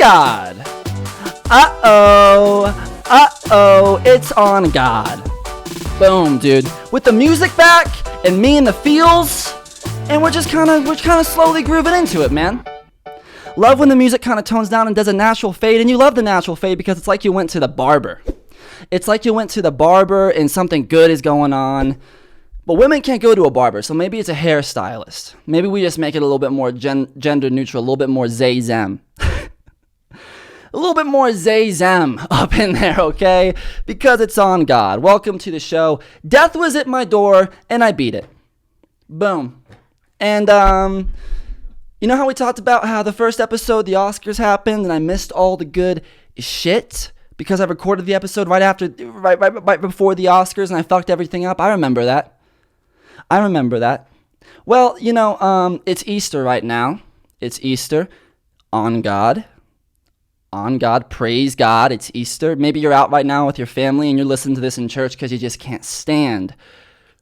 God. It's on God. Boom, dude. With the music back and me in the feels, and we're kind of slowly grooving into it, man. Love when the music kind of tones down and does a natural fade, and you love the natural fade because it's like you went to the barber. It's like you went to the barber and something good is going on. But women can't go to a barber, so maybe it's a hairstylist. Maybe we just make it a little bit more gender neutral, a little bit more zay-zem. A little bit more zay-zem up in there, okay? Because it's on God. Welcome to the show. Death was at my door, and I beat it. Boom. And, you know how we talked about how the first episode, the Oscars happened, and I missed all the good shit? Because I recorded the episode right before the Oscars, and I fucked everything up? I remember that. Well, you know, it's Easter right now. It's Easter. On God. On God, praise God, it's Easter. Maybe you're out right now with your family and you're listening to this in church because you just can't stand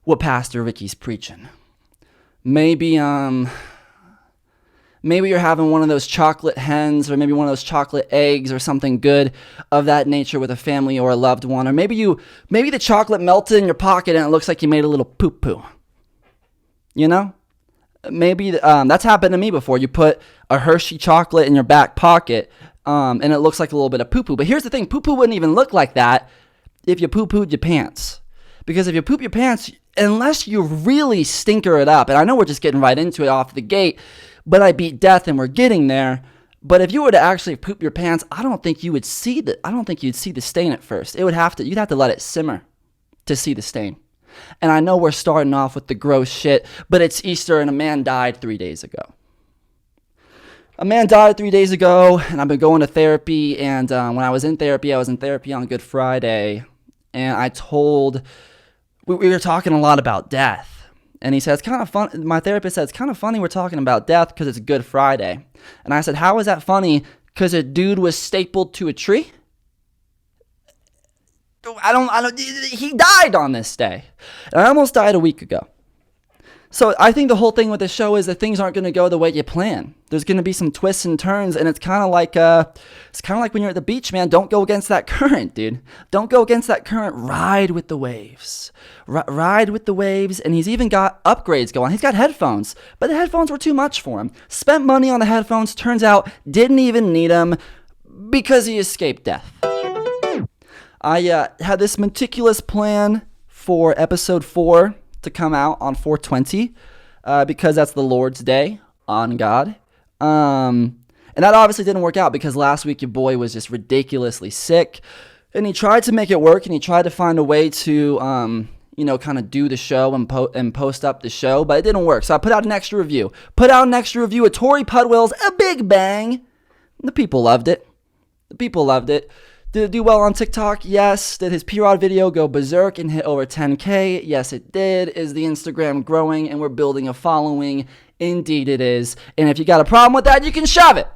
what Pastor Ricky's preaching. Maybe you're having one of those chocolate hens or maybe one of those chocolate eggs or something good of that nature with a family or a loved one. Or maybe the chocolate melted in your pocket and it looks like you made a little poo-poo. You know? Maybe that's happened to me before. You put a Hershey chocolate in your back pocket and it looks like a little bit of poo-poo. But here's the thing, poo-poo wouldn't even look like that if you poo-pooed your pants. Because if you poop your pants, unless you really stinker it up, and I know we're just getting right into it off the gate, but I beat death and we're getting there. But if you were to actually poop your pants, I don't think you'd see the stain at first. You'd have to let it simmer to see the stain. And I know we're starting off with the gross shit, but it's Easter and a man died 3 days ago. A man died 3 days ago, and I've been going to therapy, and when I was in therapy on Good Friday, and we were talking a lot about death, and he said, it's kind of fun, my therapist said, it's kind of funny we're talking about death because it's Good Friday, and I said, how is that funny? Because a dude was stapled to a tree? He died on this day, and I almost died a week ago. So I think the whole thing with the show is that things aren't going to go the way you plan. There's going to be some twists and turns, and it's kind of like when you're at the beach, man. Don't go against that current, dude. Don't go against that current. Ride with the waves. Ride with the waves, and he's even got upgrades going. He's got headphones, but the headphones were too much for him. Spent money on the headphones. Turns out didn't even need them because he escaped death. I had this meticulous plan for episode 4 to come out on 4/20 because that's the Lord's Day, on God. And that obviously didn't work out because last week your boy was just ridiculously sick. And he tried to make it work, and he tried to find a way to, kind of do the show and post up the show, but it didn't work. So I put out an extra review. Of Tori Pudwell's A Big Bang. The people loved it. Did it do well on TikTok? Yes. Did his P-Rod video go berserk and hit over 10K? Yes, it did. Is the Instagram growing and we're building a following? Indeed it is. And if you got a problem with that, you can shove it.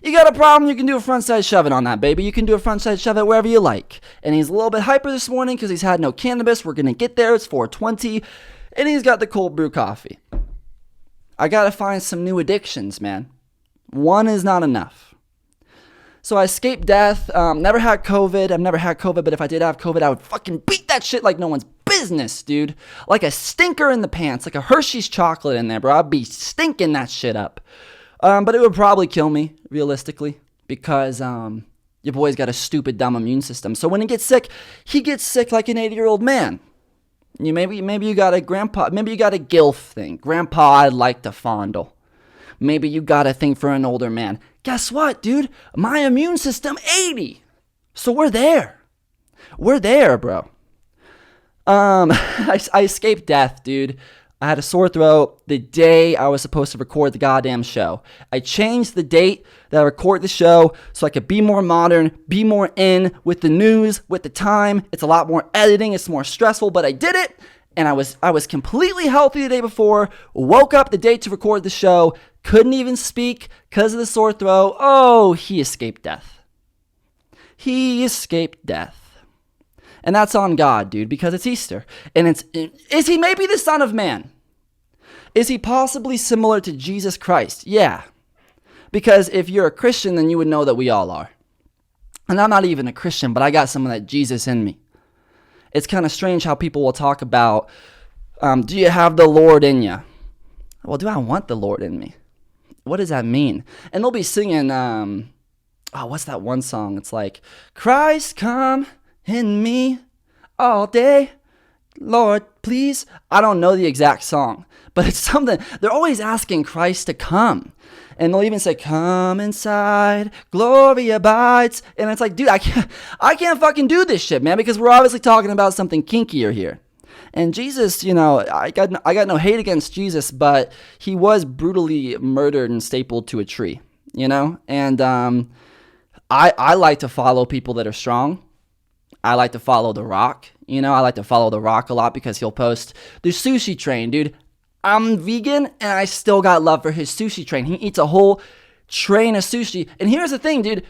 You got a problem, you can do a frontside shove it on that, baby. You can do a frontside shove it wherever you like. And he's a little bit hyper this morning because he's had no cannabis. We're going to get there. It's 4:20. And he's got the cold brew coffee. I got to find some new addictions, man. One is not enough. So I escaped death, never had COVID. I've never had COVID, but if I did have COVID, I would fucking beat that shit like no one's business, dude. Like a stinker in the pants, like a Hershey's chocolate in there, bro. I'd be stinking that shit up. But it would probably kill me, realistically, because your boy's got a stupid, dumb immune system. So when he gets sick like an 80-year-old man. Maybe you got a grandpa, maybe you got a gilf thing. Grandpa, I'd like to fondle. Maybe you got a thing for an older man. Guess what, dude? My immune system, 80. So we're there. We're there, bro. I escaped death, dude. I had a sore throat the day I was supposed to record the goddamn show. I changed the date that I record the show so I could be more modern, be more in with the news, with the time. It's a lot more editing. It's more stressful, but I did it. And I was completely healthy the day before, woke up the day to record the show, couldn't even speak because of the sore throat. Oh, he escaped death. He escaped death. And that's on God, dude, because it's Easter. And is he maybe the Son of Man? Is he possibly similar to Jesus Christ? Yeah. Because if you're a Christian, then you would know that we all are. And I'm not even a Christian, but I got some of that Jesus in me. It's kind of strange how people will talk about, do you have the Lord in you? Well, do I want the Lord in me? What does that mean? And they'll be singing, what's that one song? It's like, Christ come in me all day. Lord, please. I don't know the exact song, but it's something. They're always asking Christ to come. And they'll even say, come inside, glory abides. And it's like, dude, I can't fucking do this shit, man, because we're obviously talking about something kinkier here. And Jesus, I got no hate against Jesus, but he was brutally murdered and stapled to a tree, And I like to follow people that are strong. I like to follow The Rock. I like to follow The Rock a lot because he'll post the sushi train, dude. I'm vegan and I still got love for his sushi train. He eats a whole train of sushi. And here's the thing, dude.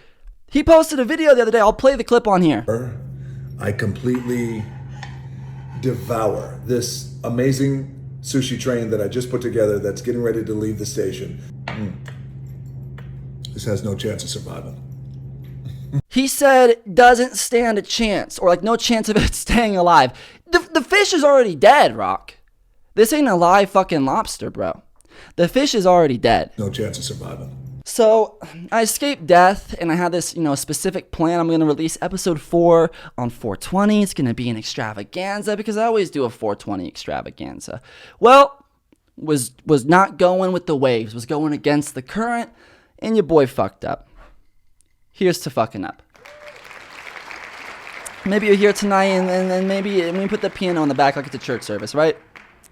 He posted a video the other day. I'll play the clip on here. I completely devour this amazing sushi train that I just put together that's getting ready to leave the station. This has no chance of surviving. He said doesn't stand a chance, or like no chance of it staying alive. The fish is already dead, Rock. This ain't a live fucking lobster, bro. The fish is already dead. No chance of surviving. So I escaped death, and I had this, specific plan. I'm going to release episode 4 on 420. It's going to be an extravaganza because I always do a 420 extravaganza. Well, was not going with the waves, was going against the current, and your boy fucked up. Here's to fucking up. Maybe you're here tonight, and then maybe we put the piano in the back like it's a church service, right?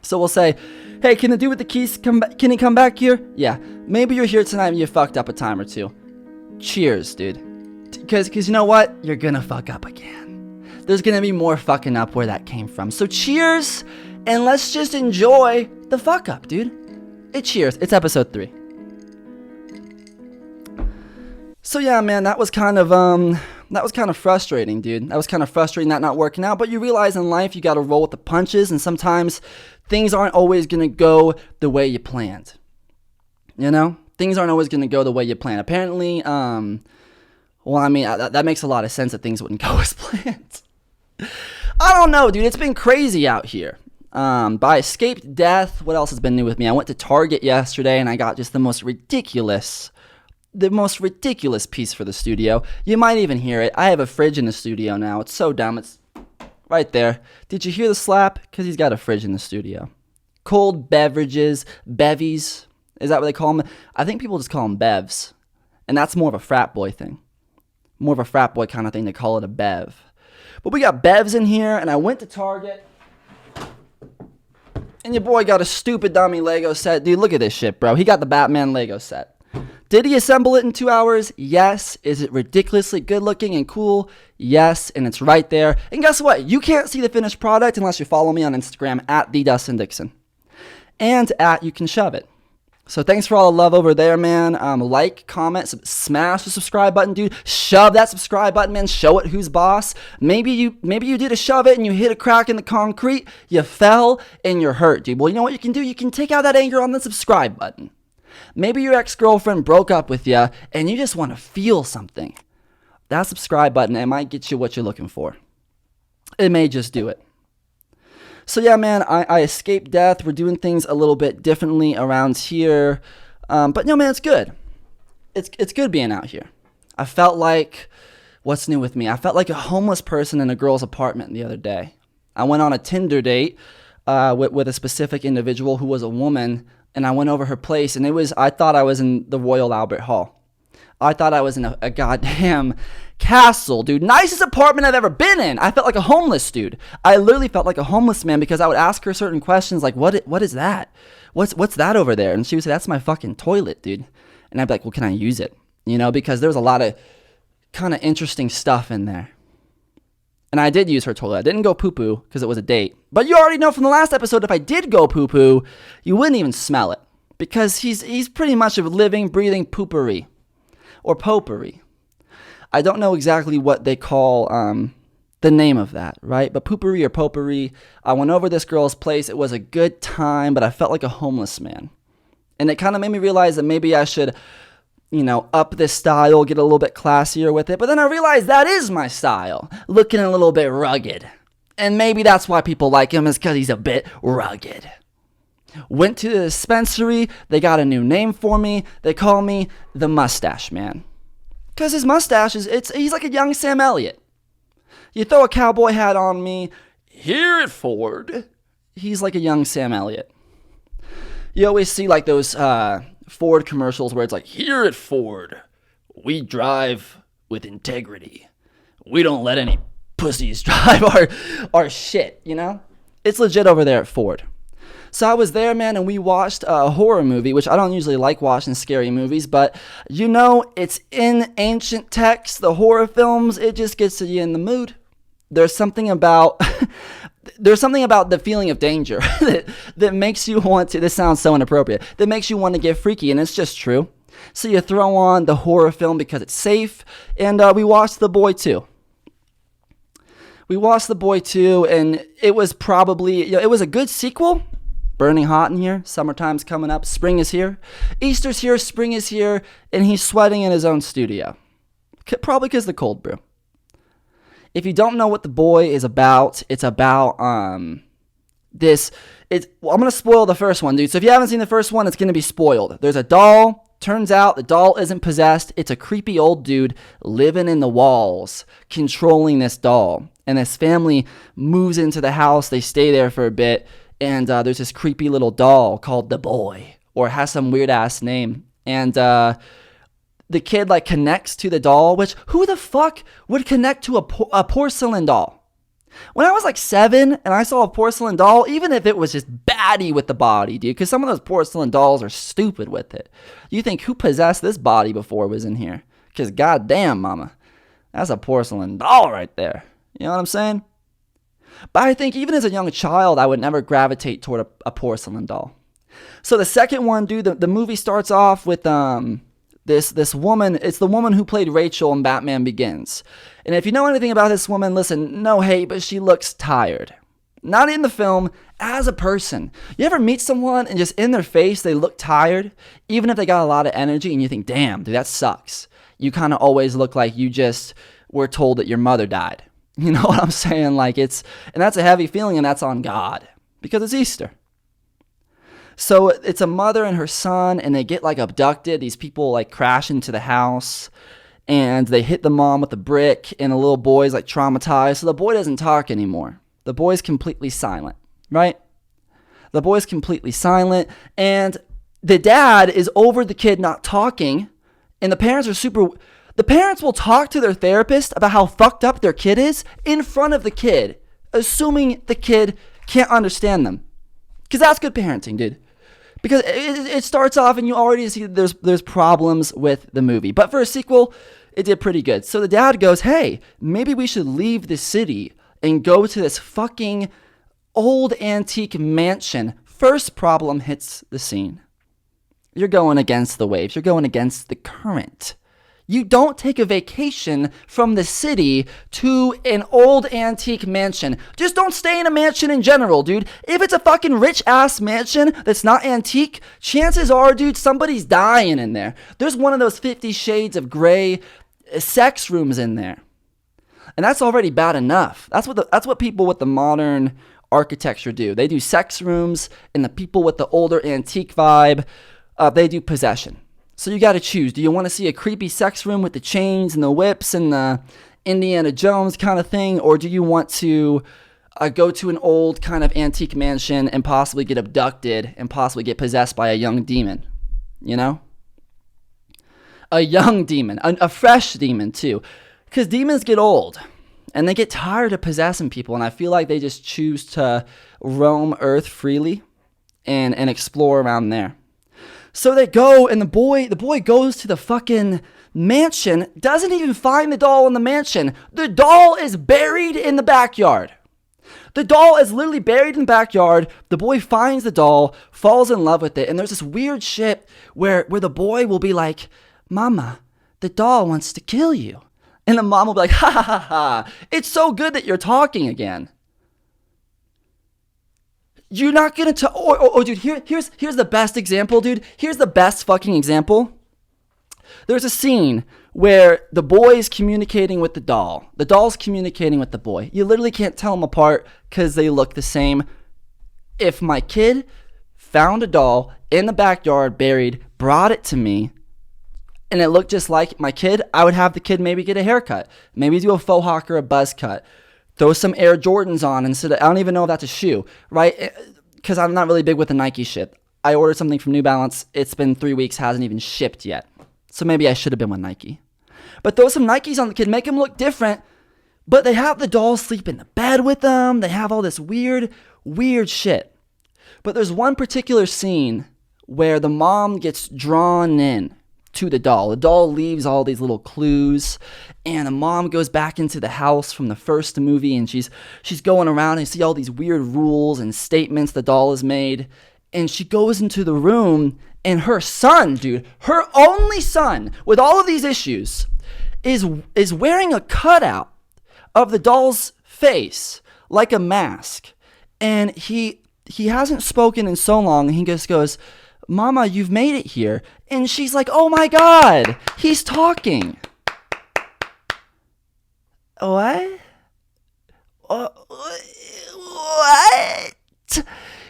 So we'll say, hey, can the dude with the keys can he come back here? Yeah. Maybe you're here tonight and you fucked up a time or two. Cheers, dude. Because you know what? You're gonna fuck up again. There's gonna be more fucking up where that came from. So cheers, and let's just enjoy the fuck up, dude. Cheers. It's episode 3. So yeah, man, that was kind of frustrating, dude. That was kind of frustrating, that not working out. But you realize in life you got to roll with the punches, and sometimes things aren't always going to go the way you planned. Things aren't always going to go the way you planned. Apparently, that makes a lot of sense that things wouldn't go as planned. I don't know, dude. It's been crazy out here. But I escaped death. What else has been new with me? I went to Target yesterday, and I got just the most ridiculous piece for the studio. You might even hear it. I have a fridge in the studio now. It's so dumb. It's right there. Did you hear the slap? Because he's got a fridge in the studio. Cold beverages, bevies. Is that what they call them? I think people just call them bevs. And that's more of a frat boy thing. More of a frat boy kind of thing to call it a bev. But we got bevs in here, and I went to Target. And your boy got a stupid dummy Lego set. Dude, look at this shit, bro. He got the Batman Lego set. Did he assemble it in 2 hours? Yes. Is it ridiculously good looking and cool? Yes. And it's right there. And guess what? You can't see the finished product unless you follow me on Instagram at the Dustin Dixon. And at You Can Shove It. So thanks for all the love over there, man. Like, comment, smash the subscribe button, dude. Shove that subscribe button, man. Show it who's boss. Maybe you did a shove it and you hit a crack in the concrete. You fell and you're hurt, dude. Well, you know what you can do? You can take out that anger on the subscribe button. Maybe your ex-girlfriend broke up with you and you just want to feel something. That subscribe button, it might get you what you're looking for. It may just do it. So yeah, man, I escaped death. We're doing things a little bit differently around here. But no, man, it's good. It's good being out here. I felt like, what's new with me? I felt like a homeless person in a girl's apartment the other day. I went on a Tinder date with a specific individual who was a woman, and I went over her place, and I thought I was in the Royal Albert Hall. I thought I was in a goddamn castle, dude. Nicest apartment I've ever been in. I felt like a homeless dude. I literally felt like a homeless man because I would ask her certain questions like, what is that? What's that over there? And she would say, that's my fucking toilet, dude. And I'd be like, well, can I use it? Because there was a lot of kind of interesting stuff in there. And I did use her toilet. I didn't go poo-poo because it was a date. But you already know from the last episode, if I did go poo-poo, you wouldn't even smell it. Because he's pretty much a living, breathing poopery. Or potpourri. I don't know exactly what they call the name of that, right? But poopery or potpourri. I went over this girl's place. It was a good time, but I felt like a homeless man. And it kind of made me realize that maybe I should up this style, get a little bit classier with it. But then I realized that is my style, looking a little bit rugged. And maybe that's why people like him, is because he's a bit rugged. Went to the dispensary, they got a new name for me. They call me the Mustache Man. Because his mustache he's like a young Sam Elliott. You throw a cowboy hat on me, here at Ford, he's like a young Sam Elliott. You always see like those Ford commercials where it's like, here at Ford, we drive with integrity. We don't let any pussies drive our shit, It's legit over there at Ford. So I was there, man, and we watched a horror movie, which I don't usually like watching scary movies, but it's in ancient text, the horror films, it just gets you in the mood. There's something about the feeling of danger that makes you want to, this sounds so inappropriate, that makes you want to get freaky, and it's just true. So you throw on the horror film because it's safe, and we watched The Boy 2. We watched The Boy 2, and it was probably, it was a good sequel. Burning hot in here, summertime's coming up, spring is here, Easter's here, spring is here, and he's sweating in his own studio. Probably because of the cold brew. If you don't know what The Boy is about, it's about I'm going to spoil the first one, dude. So if you haven't seen the first one, it's going to be spoiled. There's a doll. Turns out the doll isn't possessed. It's a creepy old dude living in the walls, controlling this doll. And this family moves into the house. They stay there for a bit. And there's this creepy little doll called The Boy, or has some weird-ass name. And the kid, connects to the doll, which, who the fuck would connect to a porcelain doll? When I was 7 and I saw a porcelain doll, even if it was just batty with the body, dude, because some of those porcelain dolls are stupid with it. You think, who possessed this body before was in here? Because goddamn, mama, that's a porcelain doll right there. You know what I'm saying? But I think even as a young child, I would never gravitate toward a porcelain doll. So the second one, dude, the movie starts off with this woman. It's the woman who played Rachel in Batman Begins. And if you know anything about this woman, listen, no hate, but she looks tired. Not in the film, as a person. You ever meet someone and just in their face, they look tired? Even if they got a lot of energy and you think, damn, dude, that sucks. You kind of always look like you just were told that your mother died. You know what I'm saying? And that's a heavy feeling, and that's on God, because it's Easter. So it's a mother and her son, and they get abducted. These people crash into the house, and they hit the mom with a brick, and the little boy's traumatized. So the boy doesn't talk anymore. The boy's completely silent, right? The boy's completely silent, and the dad is over the kid not talking, and the parents are The parents will talk to their therapist about how fucked up their kid is in front of the kid, assuming the kid can't understand them. Because that's good parenting, dude. Because it starts off and you already see there's problems with the movie. But for a sequel, it did pretty good. So the dad goes, hey, maybe we should leave the city and go to this fucking old antique mansion. First problem hits the scene. You're going against the waves. You're going against the current. You don't take a vacation from the city to an old antique mansion. Just don't stay in a mansion in general, dude. If it's a fucking rich-ass mansion that's not antique, chances are, dude, somebody's dying in there. There's one of those 50 Shades of Grey sex rooms in there. And that's already bad enough. That's what people with the modern architecture do. They do sex rooms, and the people with the older antique vibe, they do possession. So you got to choose. Do you want to see a creepy sex room with the chains and the whips and the Indiana Jones kind of thing? Or do you want to go to an old kind of antique mansion and possibly get abducted and possibly get possessed by a young demon? You know? A young demon. A fresh demon, too. Because demons get old. And they get tired of possessing people. And I feel like they just choose to roam Earth freely and explore around there. So they go, and the boy goes to the fucking mansion, doesn't even find the doll in the mansion. The doll is buried in the backyard. The doll is literally buried in the backyard. The boy finds the doll, falls in love with it, and there's this weird shit where the boy will be like, Mama, the doll wants to kill you. And the mom will be like, ha ha ha ha, it's so good that you're talking again. You're not gonna dude, here's the best example, dude. Here's the best fucking example. There's a scene where the boy's communicating with the doll. The doll's communicating with the boy. You literally can't tell them apart because they look the same. If my kid found a doll in the backyard buried, brought it to me, and it looked just like my kid, I would have the kid maybe get a haircut, maybe do a faux hawk or a buzz cut, throw some Air Jordans on instead of, I don't even know if that's a shoe, right? Because I'm not really big with the Nike shit. I ordered something from New Balance. It's been 3 weeks, hasn't even shipped yet. So maybe I should have been with Nike. But throw some Nikes on the kid, make him look different. But they have the doll sleep in the bed with them. They have all this weird shit. But there's one particular scene where the mom gets drawn in to the doll. The doll leaves all these little clues, and the mom goes back into the house from the first movie, and she's going around and you see all these weird rules and statements the doll has made, and she goes into the room, and her son, dude, her only son with all of these issues is wearing a cutout of the doll's face like a mask, and he hasn't spoken in so long, and he just goes, "Mama, you've made it here." And she's like, "Oh my God, he's talking." What? What?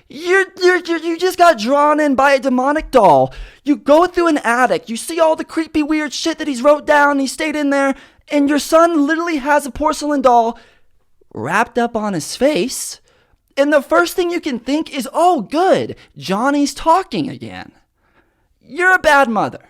You just got drawn in by a demonic doll. You go through an attic. You see all the creepy, weird shit that he's wrote down. He stayed in there. And your son literally has a porcelain doll wrapped up on his face. And the first thing you can think is, oh, good, Johnny's talking again. You're a bad mother.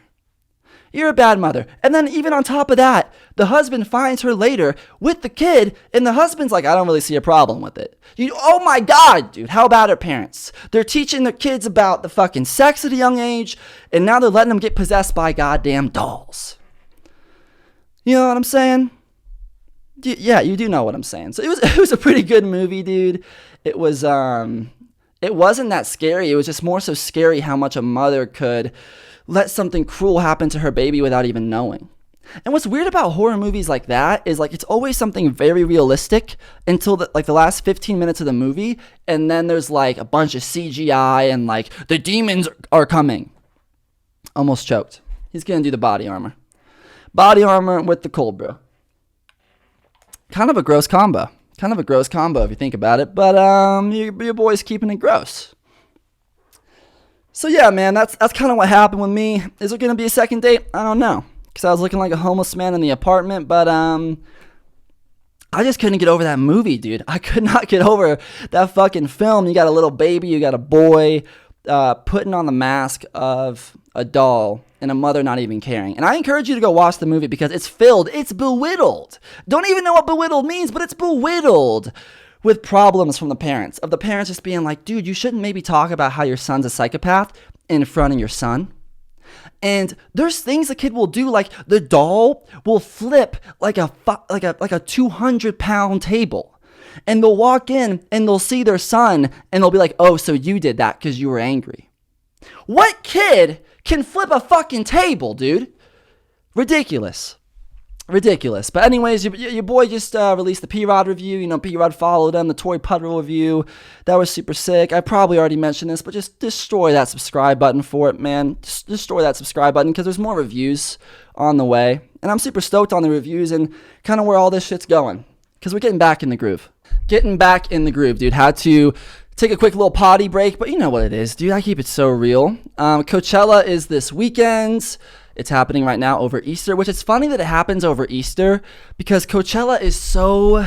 You're a bad mother. And then even on top of that, the husband finds her later with the kid, and the husband's like, I don't really see a problem with it. Oh my God, dude, how bad are parents? They're teaching their kids about the fucking sex at a young age, and now they're letting them get possessed by goddamn dolls. You know what I'm saying? Yeah, you do know what I'm saying. So it was a pretty good movie, dude. It wasn't that scary. It was just more so scary how much a mother could let something cruel happen to her baby without even knowing. And what's weird about horror movies like that is like it's always something very realistic until the last 15 minutes of the movie, and then there's like a bunch of CGI and like the demons are coming. Almost choked. He's gonna do the body armor. Body armor with the cold brew. Kind of a gross combo if you think about it, but your boy's keeping it gross. So yeah, man, that's kind of what happened with me. Is there gonna be a second date? I don't know, because I was looking like a homeless man in the apartment, but I just couldn't get over that movie, dude. I could not get over that fucking film. You got a little baby, you got a boy putting on the mask of a doll, and a mother not even caring. And I encourage you to go watch the movie because it's bewildered. Don't even know what bewildered means, but it's bewildered with problems from the parents. Of the parents just being like, dude, you shouldn't maybe talk about how your son's a psychopath in front of your son. And there's things the kid will do, like the doll will flip like a 200-pound table. And they'll walk in and they'll see their son and they'll be like, oh, so you did that because you were angry. What kid can flip a fucking table, dude? Ridiculous. But anyways, your boy just released the P-Rod review. You know, P-Rod followed him, the Toy Puddle review. That was super sick. I probably already mentioned this, but just destroy that subscribe button for it, man. Just destroy that subscribe button because there's more reviews on the way. And I'm super stoked on the reviews and kind of where all this shit's going because we're getting back in the groove. Dude. Had to take a quick little potty break, but you know what it is, dude. I keep it so real. Coachella is this weekend. It's happening right now over Easter, which is funny that it happens over Easter because Coachella is so,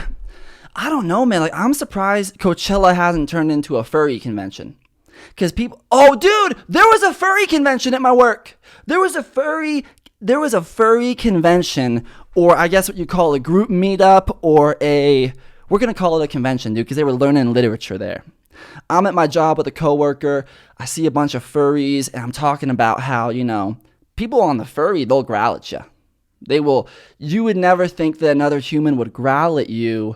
I don't know, man. Like, I'm surprised Coachella hasn't turned into a furry convention. Because people, oh, dude, there was a furry convention at my work. There was a furry convention, or I guess what you call a group meetup, or we're going to call it a convention, dude, because they were learning literature there. I'm at my job with a coworker. I see a bunch of furries, and I'm talking about how, you know, people on the furry, they'll growl at you. You would never think that another human would growl at you,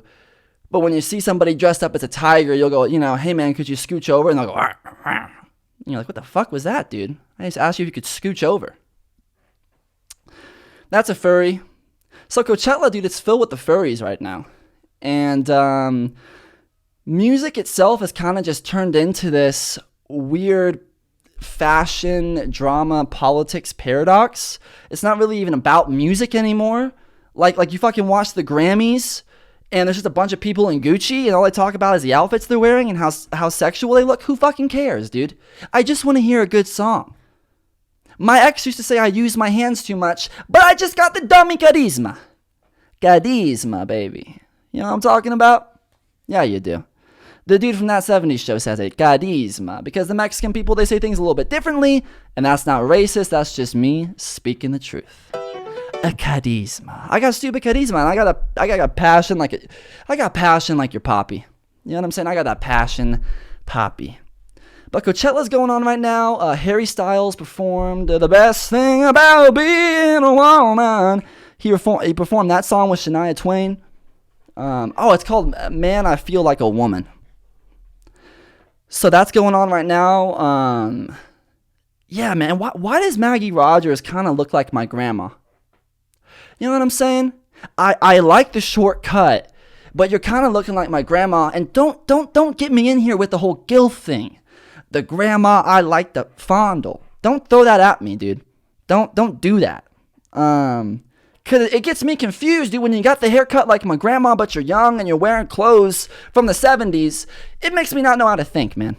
but when you see somebody dressed up as a tiger, you'll go, you know, hey man, could you scooch over? And they'll go, "Arr, arr." And you're like, what the fuck was that, dude? I just asked you if you could scooch over. That's a furry. So Coachella, dude, it's filled with the furries right now. And music itself has kind of just turned into this weird fashion, drama, politics paradox. It's not really even about music anymore. Like you fucking watch the Grammys and there's just a bunch of people in Gucci and all they talk about is the outfits they're wearing and how sexual they look. Who fucking cares, dude? I just want to hear a good song. My ex used to say I use my hands too much, but I just got the dummy charisma. Charisma, baby. You know what I'm talking about? Yeah, you do. The dude from that 70s show says it, charisma, because the Mexican people, they say things a little bit differently, and that's not racist, that's just me speaking the truth. A charisma. I got stupid charisma, and I got passion like your poppy. You know what I'm saying? I got that passion poppy. But Coachella's going on right now. Harry Styles performed The Best Thing About Being a Woman. He performed that song with Shania Twain. It's called Man, I Feel Like a Woman. So that's going on right now. Yeah, man. Why does Maggie Rogers kind of look like my grandma? You know what I'm saying? I like the shortcut, but you're kind of looking like my grandma. And don't get me in here with the whole gilf thing. The grandma I like to fondle. Don't throw that at me, dude. Don't do that. Cause it gets me confused, dude. When you got the haircut like my grandma, but you're young and you're wearing clothes from the 70s, it makes me not know how to think, man.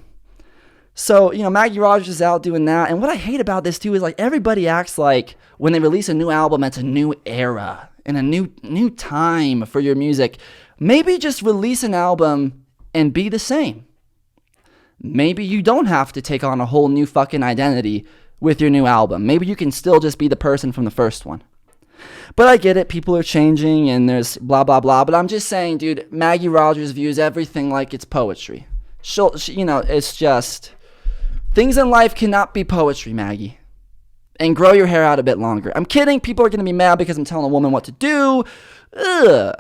So, you know, Maggie Rogers is out doing that. And what I hate about this, too, is like everybody acts like when they release a new album, it's a new era and a new time for your music. Maybe just release an album and be the same. Maybe you don't have to take on a whole new fucking identity with your new album. Maybe you can still just be the person from the first one. But I get it, people are changing and there's blah, blah, blah. But I'm just saying, dude, Maggie Rogers views everything like it's poetry. She, you know, it's just, things in life cannot be poetry, Maggie. And grow your hair out a bit longer. I'm kidding, people are going to be mad because I'm telling a woman what to do. Ugh.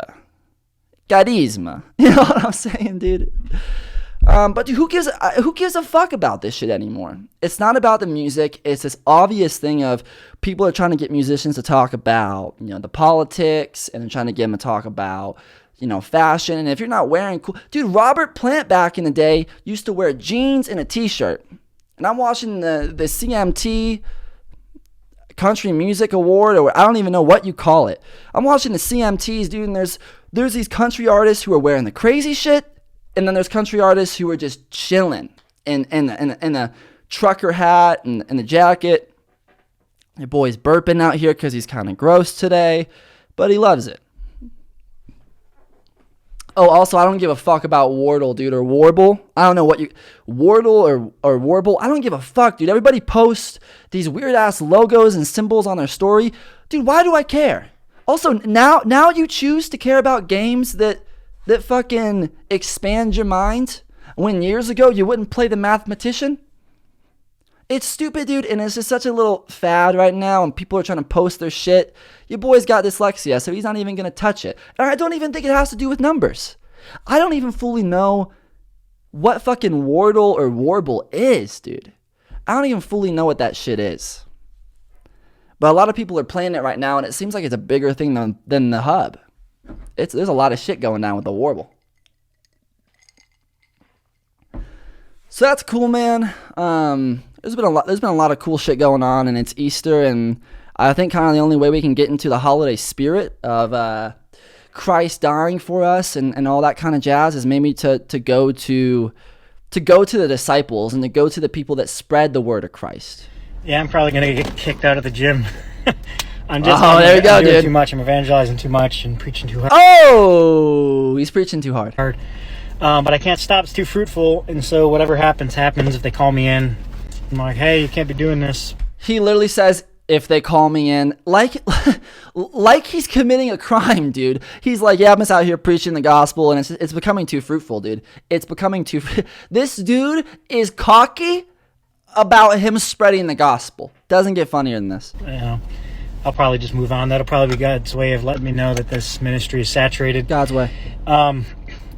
Charisma. You know what I'm saying, dude? But dude, who gives a fuck about this shit anymore? It's not about the music. It's this obvious thing of people are trying to get musicians to talk about, you know, the politics, and they're trying to get them to talk about, you know, fashion. And if you're not wearing cool, dude, Robert Plant back in the day used to wear jeans and a t-shirt. And I'm watching the CMT Country Music Award, or I don't even know what you call it. I'm watching the CMTs, dude, and there's these country artists who are wearing the crazy shit. And then there's country artists who are just chilling in a trucker hat and the jacket. Your boy's burping out here because he's kind of gross today, but he loves it. Oh, also, I don't give a fuck about WORDLE, dude, or Warble. I don't know what you... WORDLE or Warble. I don't give a fuck, dude. Everybody posts these weird-ass logos and symbols on their story. Dude, why do I care? Also, now you choose to care about games that fucking expand your mind when years ago you wouldn't play the mathematician. It's stupid, dude, and it's just such a little fad right now, and people are trying to post their shit. Your boy's got dyslexia, so he's not even going to touch it. And I don't even think it has to do with numbers. I don't even fully know what fucking WORDLE or Warble is, dude. I don't even fully know what that shit is. But a lot of people are playing it right now, and it seems like it's a bigger thing than the hub. There's a lot of shit going down with the Warble. So that's cool, man. There's been a lot of cool shit going on, and it's Easter, and I think kind of the only way we can get into the holiday spirit of Christ dying for us and all that kind of jazz is maybe to go to the disciples and to go to the people that spread the word of Christ. Yeah, I'm probably gonna get kicked out of the gym. I'm there you go, dude. Too much. I'm evangelizing too much and preaching too hard. Oh, he's preaching too hard. But I can't stop. It's too fruitful, and so whatever happens. If they call me in, I'm like, hey, you can't be doing this. He literally says, if they call me in, like he's committing a crime, dude. He's like, yeah, I'm just out here preaching the gospel, and it's becoming too fruitful, dude. It's becoming too... This dude is cocky about him spreading the gospel. Doesn't get funnier than this. Yeah. I'll probably just move on. That'll probably be God's way of letting me know that this ministry is saturated. God's way.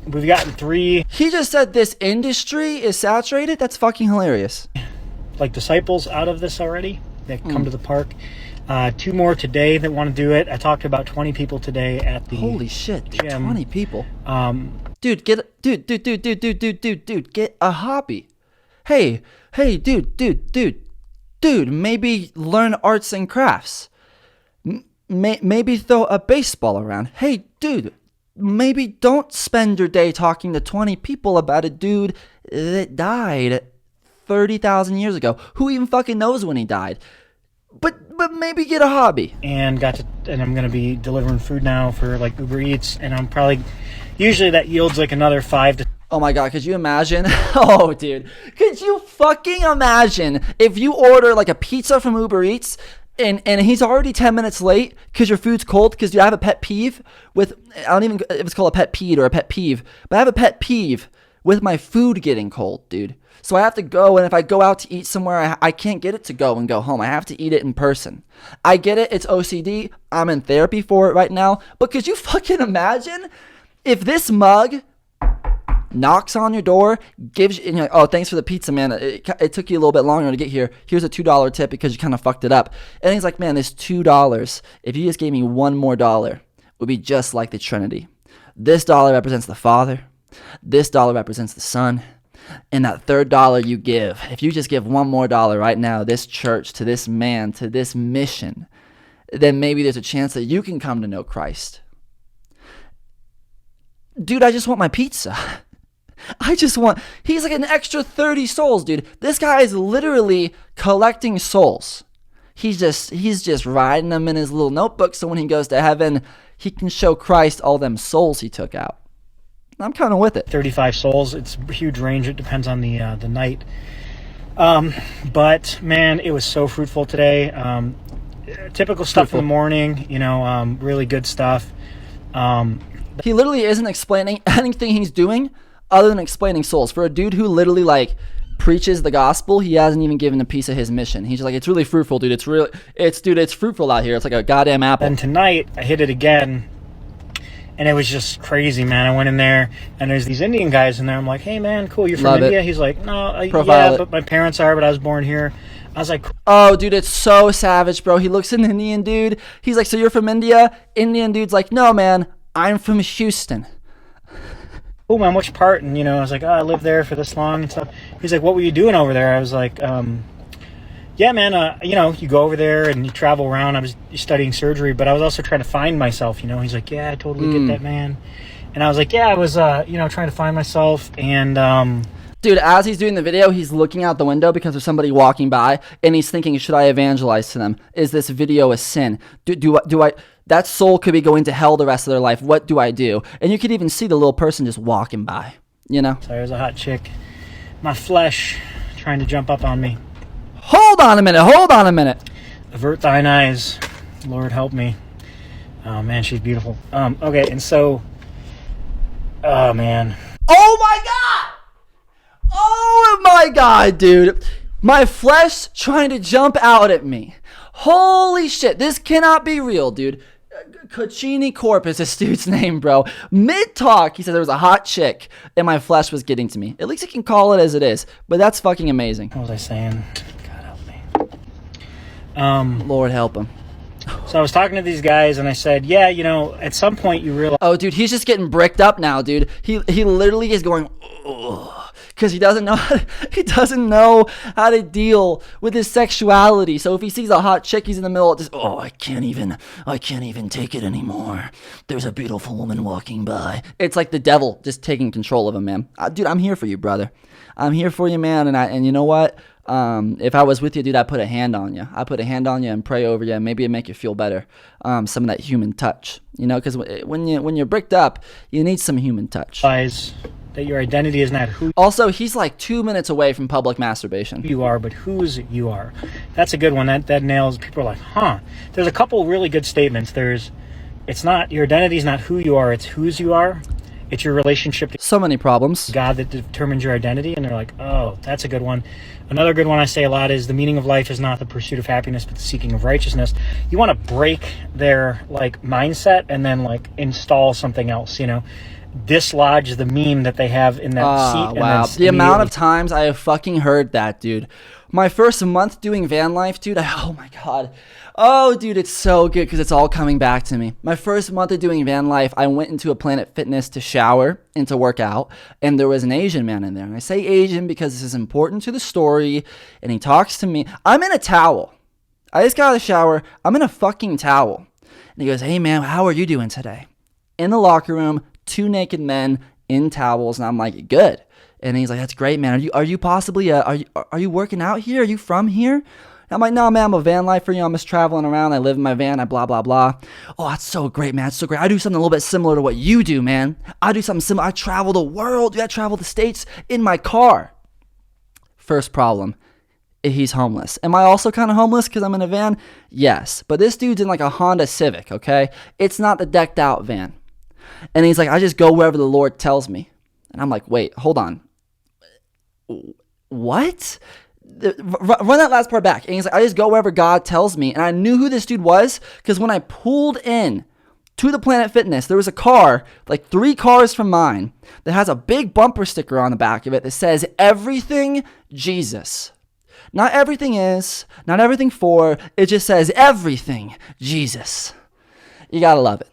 We've gotten 3... He just said this industry is saturated? That's fucking hilarious. Like disciples out of this already that come to the park. 2 more today that want to do it. I talked to about 20 people today at the Holy shit, gym. 20 people. Dude, get a hobby. Hey, dude, maybe learn arts and crafts. Maybe throw a baseball around. Hey, dude, maybe don't spend your day talking to 20 people about a dude that died 30,000 years ago. Who even fucking knows when he died? But maybe get a hobby. And I'm going to be delivering food now for like Uber Eats, and I'm probably, usually that yields like another 5 to... Oh my God, could you imagine? Oh, dude. Could you fucking imagine if you order like a pizza from Uber Eats and he's already 10 minutes late because your food's cold? Because, dude, I have a pet peeve with, I don't even, if it's called a pet peeve or a pet peeve, but I have a pet peeve with my food getting cold, dude. So I have to go, and if I go out to eat somewhere, I can't get it to go and go home. I have to eat it in person. I get it. It's OCD. I'm in therapy for it right now. But could you fucking imagine if this mug knocks on your door, gives you, and you're like, oh, thanks for the pizza, man. It took you a little bit longer to get here. Here's a $2 tip because you kind of fucked it up. And he's like, man, this $2, if you just gave me one more dollar, would be just like the Trinity. This dollar represents the Father. This dollar represents the Son. And that third dollar you give, if you just give one more dollar right now, this church, to this man, to this mission, then maybe there's a chance that you can come to know Christ. Dude, I just want my pizza. He's like an extra 30 souls, dude. This guy is literally collecting souls. He's just writing them in his little notebook so when he goes to heaven, he can show Christ all them souls he took out. I'm kind of with it. 35 souls. It's a huge range. It depends on the night. But man, it was so fruitful today. Typical stuff in the morning, really good stuff. He literally isn't explaining anything he's doing other than explaining souls. For a dude who literally like preaches the gospel, he hasn't even given a piece of his mission. He's just like, it's really fruitful, dude. It's fruitful out here. It's like a goddamn apple. And tonight I hit it again. And it was just crazy, man. I went in there, and there's these Indian guys in there. I'm like, hey, man, cool, you're from Love India? it. He's like, no, Profile yeah, it. but my parents are, but I was born here. I was like... Oh, dude, it's so savage, bro. He looks at an Indian dude. He's like, so you're from India? Indian dude's like, no, man, I'm from Houston. Oh, man, which part? And, I was like, I lived there for this long and stuff. He's like, what were you doing over there? I was like, yeah, man, you go over there and you travel around. I was studying surgery, but I was also trying to find myself, He's like, yeah, I totally get that, man. And I was like, yeah, I was, trying to find myself. And, dude, as he's doing the video, he's looking out the window because there's somebody walking by, and he's thinking, should I evangelize to them? Is this video a sin? Do I, that soul could be going to hell the rest of their life. What do I do? And you could even see the little person just walking by, So there's a hot chick, my flesh, trying to jump up on me. Hold on a minute. Avert thine eyes, Lord help me. Oh man, she's beautiful. Okay, and so, oh man. Oh my god, dude. My flesh trying to jump out at me. Holy shit, this cannot be real, dude. Cochini Corp is this dude's name, bro. Mid-talk, he said there was a hot chick, and my flesh was getting to me. At least he can call it as it is, but that's fucking amazing. What was I saying? God help me. Lord help him. So I was talking to these guys, and I said, yeah, at some point you realize... Oh, dude, he's just getting bricked up now, dude. He literally is going, because he doesn't know how to deal with his sexuality. So if he sees a hot chick, he's in the middle of this, I can't even take it anymore. There's a beautiful woman walking by. It's like the devil just taking control of him, man. Dude, I'm here for you, brother. I'm here for you, man. And you know what? If I was with you, dude, I'd put a hand on you. I'd put a hand on you and pray over you, and maybe it'd make you feel better. Some of that human touch, because when you're bricked up, you need some human touch. That your identity is not who... Also, he's like 2 minutes away from public masturbation. You are, but whose you are. That's a good one. That nails... People are like, huh. There's a couple really good statements. It's not... Your identity is not who you are. It's whose you are. It's your relationship to so many problems. God that determines your identity. And they're like, oh, that's a good one. Another good one I say a lot is the meaning of life is not the pursuit of happiness, but the seeking of righteousness. You want to break their mindset and then install something else, dislodge the meme that they have in that seat. Wow. The amount of times I have fucking heard that, dude. My first month doing van life, dude, oh my God. Oh, dude, it's so good because it's all coming back to me. My first month of doing van life, I went into a Planet Fitness to shower and to work out, and there was an Asian man in there. And I say Asian because this is important to the story, and he talks to me. I'm in a towel. I just got out of the shower. I'm in a fucking towel. And he goes, hey, man, how are you doing today? In the locker room, 2 naked men in towels, and I'm like, good. And he's like, that's great, man. Are you possibly are you working out here? Are you from here? And I'm like, no, man, I'm a van lifer. I'm just traveling around. I live in my van. I blah, blah, blah. Oh, that's so great, man. It's so great. I do something a little bit similar to what you do, man. I do something similar. I travel the world. I travel the states in my car. First problem. He's homeless. Am I also kind of homeless because I'm in a van? Yes. But this dude's in like a Honda Civic, okay? It's not the decked out van. And he's like, I just go wherever the Lord tells me. And I'm like, wait, hold on. What? Run that last part back. And he's like, I just go wherever God tells me. And I knew who this dude was because when I pulled in to the Planet Fitness, there was a car, like 3 cars from mine, that has a big bumper sticker on the back of it that says, everything Jesus. Not everything is, not everything for, it just says everything Jesus. You gotta love it.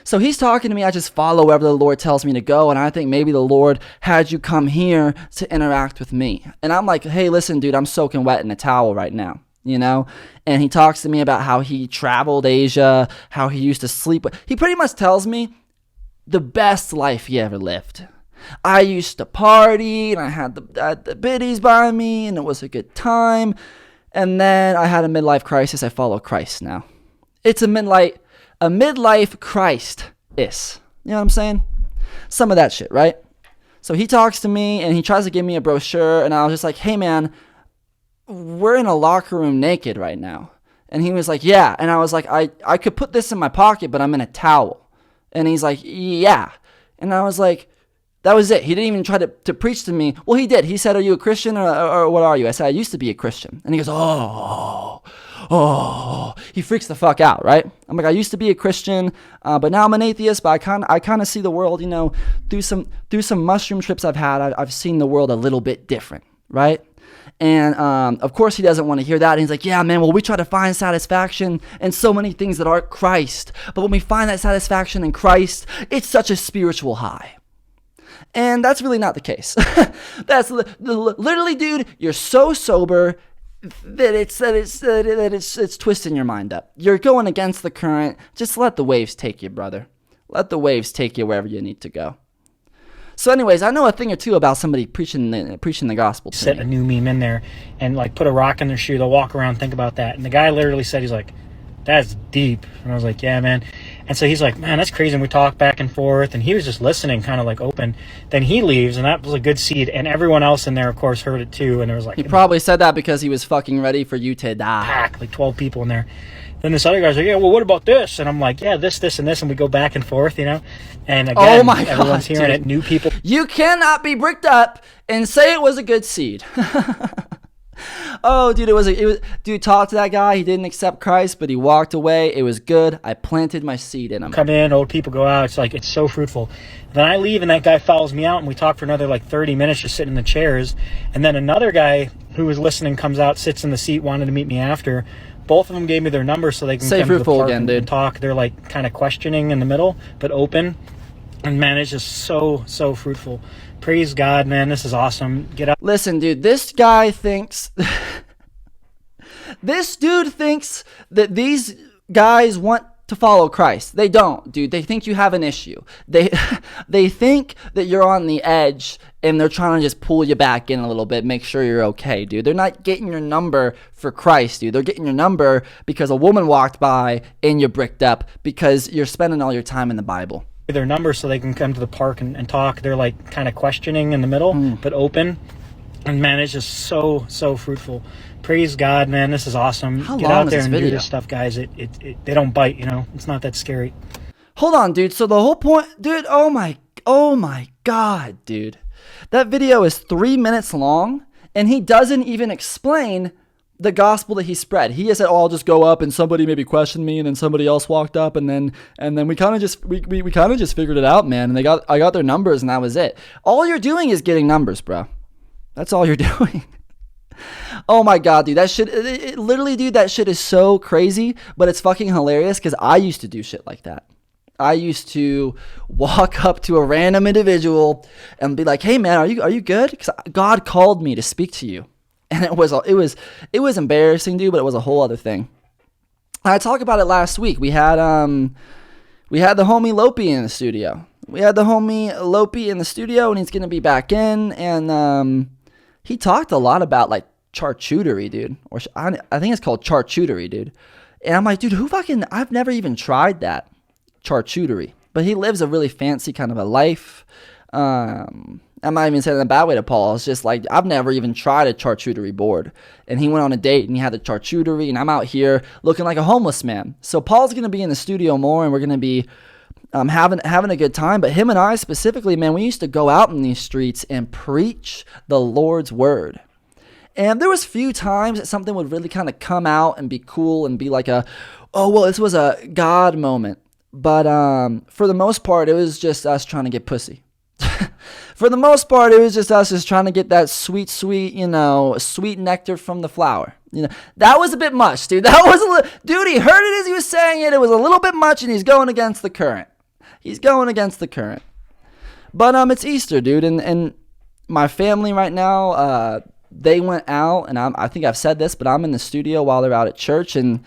So he's talking to me. I just follow wherever the Lord tells me to go. And I think maybe the Lord had you come here to interact with me. And I'm like, hey, listen, dude, I'm soaking wet in a towel right now, you know? And he talks to me about how he traveled Asia, how he used to sleep. He pretty much tells me the best life he ever lived. I used to party, and I had the biddies by me, and it was a good time. And then I had a midlife crisis. I follow Christ now. It's a midlife Christ-is. You know what I'm saying? Some of that shit, right? So he talks to me, and he tries to give me a brochure, and I was just like, hey, man, we're in a locker room naked right now. And he was like, yeah. And I was like, I could put this in my pocket, but I'm in a towel. And he's like, yeah. And I was like, that was it. He didn't even try to preach to me. Well, he did. He said, are you a Christian or what are you? I said, I used to be a Christian. And he goes, oh. He freaks the fuck out, right? I'm like, I used to be a Christian, but now I'm an atheist, but I kind of see the world, you know, through some mushroom trips I've had, I've seen the world a little bit different, right? And of course he doesn't want to hear that. And he's like, yeah, man, well, we try to find satisfaction in so many things that aren't Christ. But when we find that satisfaction in Christ, it's such a spiritual high. And that's really not the case. That's literally, dude, you're so sober that it's twisting your mind up. You're going against the current. Just let the waves take you, brother. Let the waves take you wherever you need to go. So anyways, I know a thing or two about somebody preaching the gospel to Set me. a new meme in there and like put a rock in their shoe. They'll walk around, think about that. And the guy literally said, he's like, that's deep. And I was like, yeah, man. And so he's like, man, that's crazy. And we talked back and forth, and he was just listening, kind of like open. Then he leaves, and that was a good seed. And everyone else in there, of course, heard it too. And there was like, He probably said that because he was fucking ready for you to die. pack, like 12 people in there. Then this other guy's like, yeah, well, what about this? And I'm like, yeah, this, and this. And we go back and forth, you know? And again, Oh my God, everyone's hearing dude. it. New people. You cannot be bricked up and say it was a good seed. Oh, dude, dude, talk to that guy. He didn't accept Christ, but he walked away. It was good. I planted my seed in him. Come in, old people go out. It's like, it's so fruitful. Then I leave, and that guy follows me out, and we talk for another like 30 minutes just sitting in the chairs. And then another guy who was listening comes out, sits in the seat, wanted to meet me after. Both of them gave me their number so they can Say come to the fruitful park again, and dude. talk. They're like kind of questioning in the middle, but open. And man, it's just so fruitful. Praise God, man. This is awesome. Get up. Listen, dude, this guy thinks... This dude thinks that these guys want to follow Christ. They don't, dude. They think you have an issue. They think that you're on the edge, and they're trying to just pull you back in a little bit, make sure you're okay, dude. They're not getting your number for Christ, dude. They're getting your number because a woman walked by and you're bricked up because you're spending all your time in the Bible. Their number so they can come to the park and talk. They're like kind of questioning in the middle, but open. And man, it's just so fruitful. Praise God, man. This is awesome. How Get long out is there this and video? do this stuff, guys. They don't bite, you know. It's not that scary. Hold on, dude. So the whole point, dude, oh my God, dude. That video is 3 minutes long, and he doesn't even explain the gospel that he spread. He just said, "Oh, I'll just go up," and somebody maybe questioned me, and then somebody else walked up, and then we kind of just figured it out, man. And I got their numbers, and that was it. All you're doing is getting numbers, bro. That's all you're doing. Oh my God, dude, that shit, literally, dude, that shit is so crazy, but it's fucking hilarious because I used to do shit like that. I used to walk up to a random individual and be like, "Hey man, are you good? Because God called me to speak to you." And it was embarrassing, dude, but it was a whole other thing. I talked about it last week. We had the homie Lopi in the studio. And he's gonna be back in, and he talked a lot about like charcuterie, dude, or I think it's called charcuterie, dude. And I'm like, dude, I've never even tried that charcuterie. But he lives a really fancy kind of a life. I'm not even saying in a bad way to Paul. It's just like, I've never even tried a charcuterie board. And he went on a date and he had the charcuterie, and I'm out here looking like a homeless man. So Paul's going to be in the studio more, and we're going to be having a good time. But him and I specifically, man, we used to go out in these streets and preach the Lord's word. And there was few times that something would really kind of come out and be cool and be like this was a God moment. But for the most part, it was just us trying to get pussy. For the most part, it was just us just trying to get that sweet, sweet nectar from the flower. That was a bit much, dude. Dude, he heard it as he was saying it. It was a little bit much, and he's going against the current. But it's Easter, dude, and my family right now, they went out, and I think I've said this, but I'm in the studio while they're out at church, and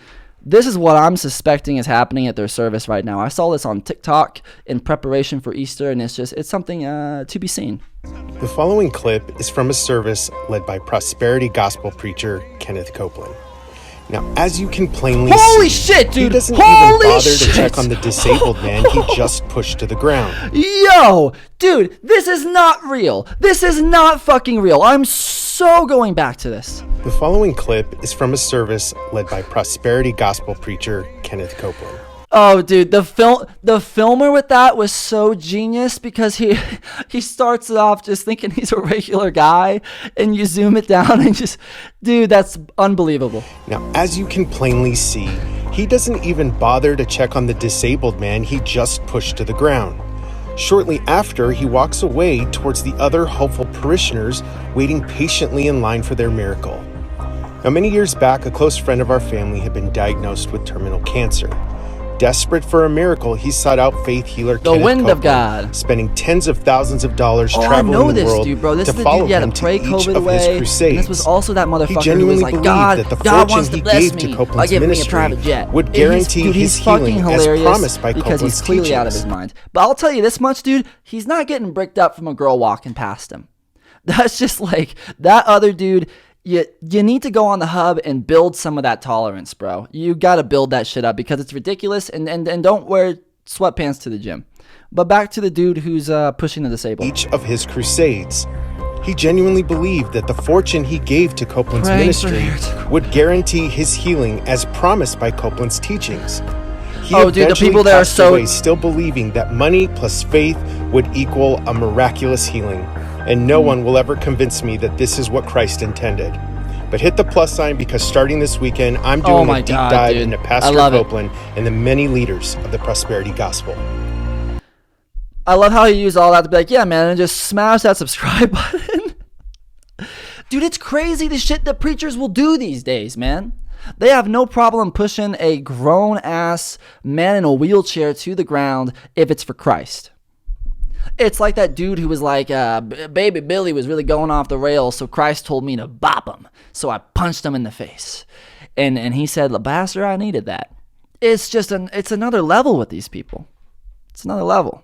this is what I'm suspecting is happening at their service right now. I saw this on TikTok in preparation for Easter, and it's something to be seen. The following clip is from a service led by prosperity gospel preacher Kenneth Copeland. Now, as you can plainly Holy see, shit, dude! he doesn't Holy even bother shit! to check on the disabled man he just pushed to the ground. Yo, dude, this is not real. This is not fucking real. I'm so going back to this. The following clip is from a service led by prosperity gospel preacher Kenneth Copeland. Oh, dude, the filmer with that was so genius because he starts it off just thinking he's a regular guy, and you zoom it down and just, dude, that's unbelievable. Now, as you can plainly see, he doesn't even bother to check on the disabled man he just pushed to the ground. Shortly after, he walks away towards the other hopeful parishioners waiting patiently in line for their miracle. Now, many years back, a close friend of our family had been diagnosed with terminal cancer. Desperate for a miracle, he sought out faith healer Kenneth Wind Copeland, of God, spending tens of thousands of dollars I traveling know the this world dude, bro. This to is the follow dude you had him to pray to each COVID of his away. crusades. And this was also that motherfucker He who was genuinely like, believed God that the wants fortune to he bless gave me to by Copeland's giving me a ministry private jet. would guarantee Dude, his he's fucking healing as hilarious promised by because Copeland's he's clearly teachings. out of his mind. But I'll tell you this much, dude. He's not getting bricked up from a girl walking past him. That's just like that other dude. You need to go on the hub and build some of that tolerance, bro. You got to build that shit up because it's ridiculous. And don't wear sweatpants to the gym. But back to the dude who's pushing the disabled. Each of his crusades, he genuinely believed that the fortune he gave to Copeland's ministry would guarantee his healing as promised by Copeland's teachings. He dude, the people there are so away still believing that money plus faith would equal a miraculous healing. And no one will ever convince me that this is what Christ intended. But hit the plus sign because starting this weekend, I'm doing a deep dive into Pastor Copeland and the many leaders of the prosperity gospel. I love how he used all that to be like, yeah, man, and just smash that subscribe button. Dude, it's crazy the shit that preachers will do these days, man. They have no problem pushing a grown-ass man in a wheelchair to the ground if it's for Christ. It's like that dude who was like, baby Billy was really going off the rails, so Christ told me to bop him. So I punched him in the face. And he said, Pastor, I needed that. It's just it's another level with these people. It's another level.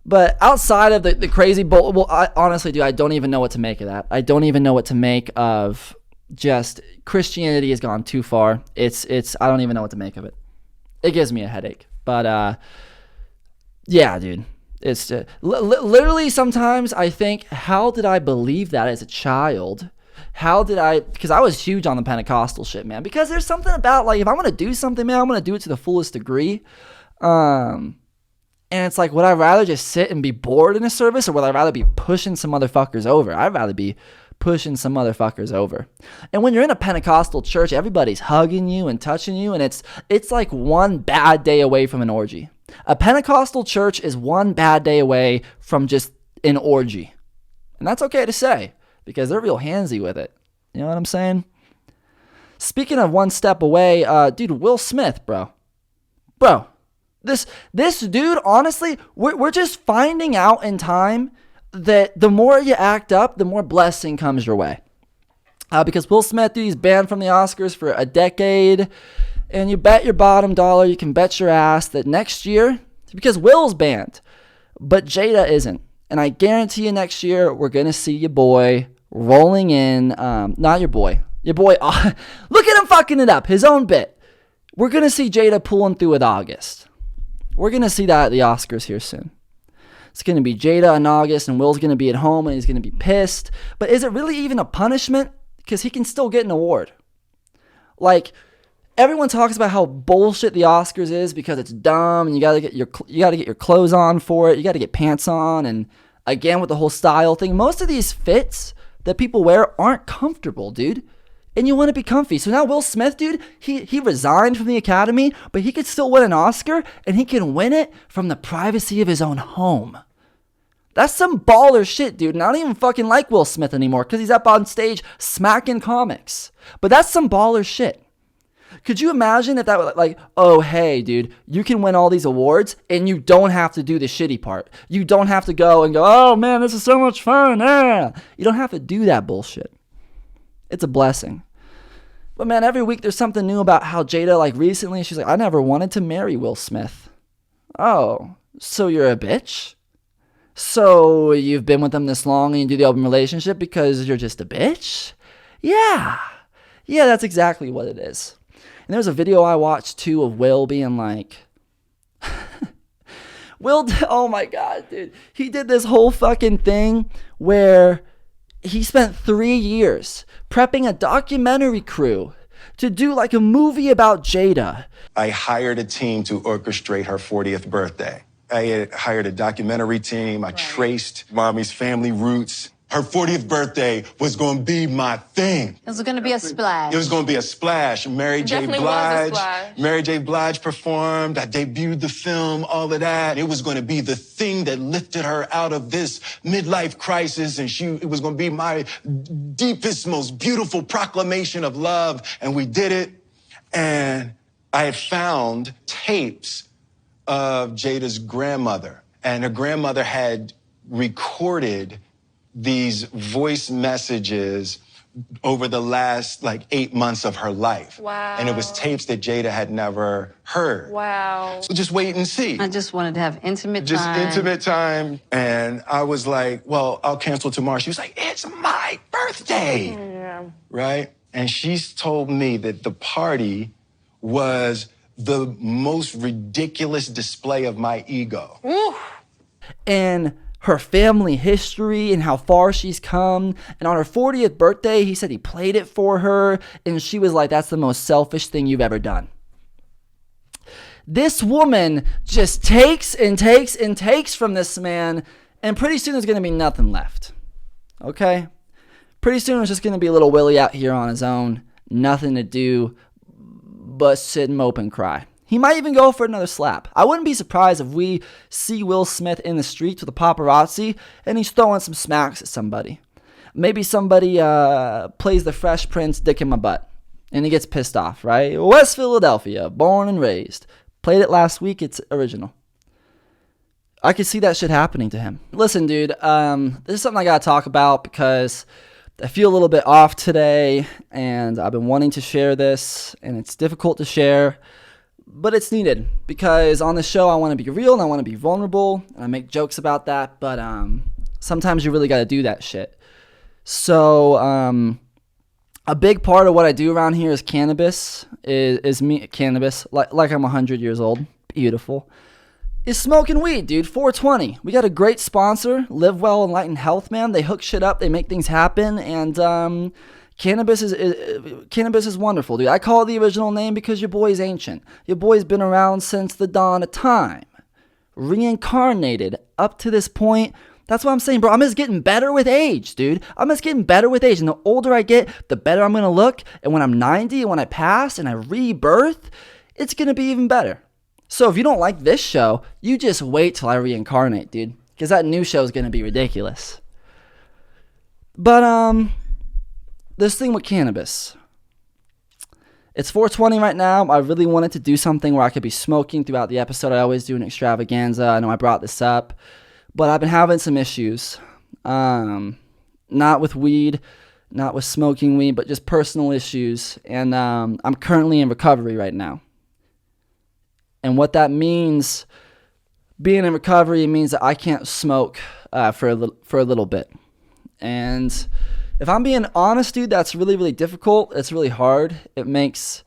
But outside of the crazy bull, well, honestly, dude, I don't even know what to make of that. I don't even know what to make of just Christianity has gone too far. It's I don't even know what to make of it. It gives me a headache. But yeah, dude. It's literally sometimes I think, how did I believe that as a child? Because I was huge on the Pentecostal shit, man. Because there's something about, like, if I'm going to do something, man, I'm going to do it to the fullest degree. And it's like, would I rather just sit and be bored in a service, or would I rather be pushing some motherfuckers over? I'd rather be pushing some motherfuckers over. And when you're in a Pentecostal church, everybody's hugging you and touching you, and it's like one bad day away from an orgy. A Pentecostal church is one bad day away from just an orgy. And that's okay to say, because they're real handsy with it. You know what I'm saying? Speaking of one step away, dude, Will Smith, bro. This dude, honestly, we're just finding out in time that the more you act up, the more blessing comes your way. Because Will Smith, dude, he's banned from the Oscars for a decade. And you bet your bottom dollar, you can bet your ass that next year, because Will's banned, but Jada isn't. And I guarantee you next year, we're going to see your boy rolling in, not your boy, look at him fucking it up, his own bit. We're going to see Jada pulling through with August. We're going to see that at the Oscars here soon. It's going to be Jada in August, and Will's going to be at home, and he's going to be pissed. But is it really even a punishment? Because he can still get an award. Like, everyone talks about how bullshit the Oscars is because it's dumb, and you gotta get your clothes on for it. You gotta get pants on, and again with the whole style thing. Most of these fits that people wear aren't comfortable, dude. And you want to be comfy. So now Will Smith, dude, he resigned from the Academy, but he could still win an Oscar, and he can win it from the privacy of his own home. That's some baller shit, dude. And I don't even fucking like Will Smith anymore because he's up on stage smacking comics. But that's some baller shit. Could you imagine if that was like, oh, hey, dude, you can win all these awards and you don't have to do the shitty part. You don't have to go and go, oh, man, this is so much fun. You don't have to do that bullshit. It's a blessing. But, man, every week there's something new about how Jada, like, recently, she's like, I never wanted to marry Will Smith. Oh, so you're a bitch? So you've been with him this long and you do the open relationship because you're just a bitch? Yeah, that's exactly what it is. And there's a video I watched, too, of Will being like... oh my God, dude. He did this whole fucking thing where he spent 3 years prepping a documentary crew to do like a movie about Jada. I hired a team to orchestrate her 40th birthday. I had hired a documentary team. I traced mommy's family roots. Her 40th birthday was going to be my thing. It was going to be a splash. It was going to be a splash. Mary J. Blige performed. I debuted the film, all of that. It was going to be the thing that lifted her out of this midlife crisis, and it was going to be my deepest, most beautiful proclamation of love, and we did it. And I had found tapes of Jada's grandmother, and her grandmother had recorded these voice messages over the last 8 months of her life. Wow. And it was tapes that Jada had never heard. Wow. So just wait and see. I just wanted to have intimate time. Just intimate time. And I was like, well, I'll cancel tomorrow. She was like, it's my birthday. Yeah. Right? And she's told me that the party was the most ridiculous display of my ego. Ooh. And her family history and how far she's come. And on her 40th birthday, he said he played it for her. And she was like, that's the most selfish thing you've ever done. This woman just takes and takes and takes from this man. And pretty soon there's going to be nothing left. Okay? Pretty soon it's just going to be little Willie out here on his own. Nothing to do but sit and mope and cry. He might even go for another slap. I wouldn't be surprised if we see Will Smith in the streets with a paparazzi and he's throwing some smacks at somebody. Maybe somebody plays the Fresh Prince dick in my butt and he gets pissed off, right? West Philadelphia, born and raised. Played it last week. It's original. I could see that shit happening to him. Listen, dude, this is something I got to talk about because I feel a little bit off today and I've been wanting to share this and it's difficult to share. But it's needed because on the show I want to be real and I want to be vulnerable and I make jokes about that, but sometimes you really got to do that shit. So a big part of what I do around here is cannabis, like I'm 100 years old, beautiful, is smoking weed, dude. 420. We got a great sponsor, Live Well Enlightened Health, man. They hook shit up, they make things happen, and Cannabis is wonderful, dude. I call it the original name because your boy's ancient. Your boy's been around since the dawn of time. Reincarnated up to this point That's what I'm saying, bro. I'm just getting better with age, dude. I'm just getting better with age. And the older I get, the better I'm going to look. And when I'm 90 and when I pass and I rebirth, it's going to be even better. So if you don't like this show, you just wait till I reincarnate, dude. Because that new show is going to be ridiculous. But, this thing with cannabis. It's 420 right now. I really wanted to do something where I could be smoking throughout the episode. I always do an extravaganza. I know I brought this up. But I've been having some issues. Not with weed, not with smoking weed, but just personal issues. And I'm currently in recovery right now. And what that means, being in recovery, means that I can't smoke for a little bit. And if I'm being honest, dude, that's really, really difficult. It's really hard. It makes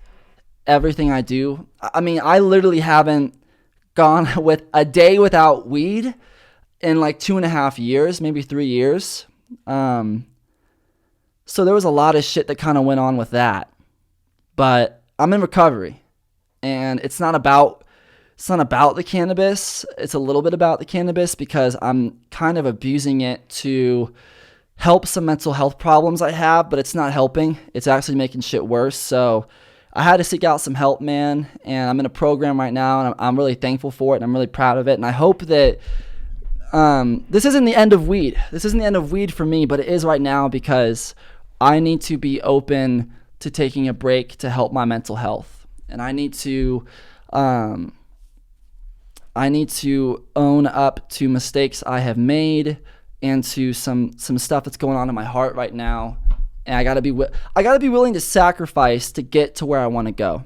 everything I do. I mean, I literally haven't gone with a day without weed in like 2.5 years, maybe 3 years. So there was a lot of shit that kind of went on with that. But I'm in recovery. And it's not about the cannabis. It's a little bit about the cannabis because I'm kind of abusing it to help some mental health problems I have, but it's not helping. It's actually making shit worse. So I had to seek out some help, man. And I'm in a program right now, and I'm really thankful for it, and I'm really proud of it. And I hope that this isn't the end of weed. This isn't the end of weed for me, but it is right now because I need to be open to taking a break to help my mental health. And I need to own up to mistakes I have made and to some stuff that's going on in my heart right now. And I gotta be willing to sacrifice to get to where I want to go.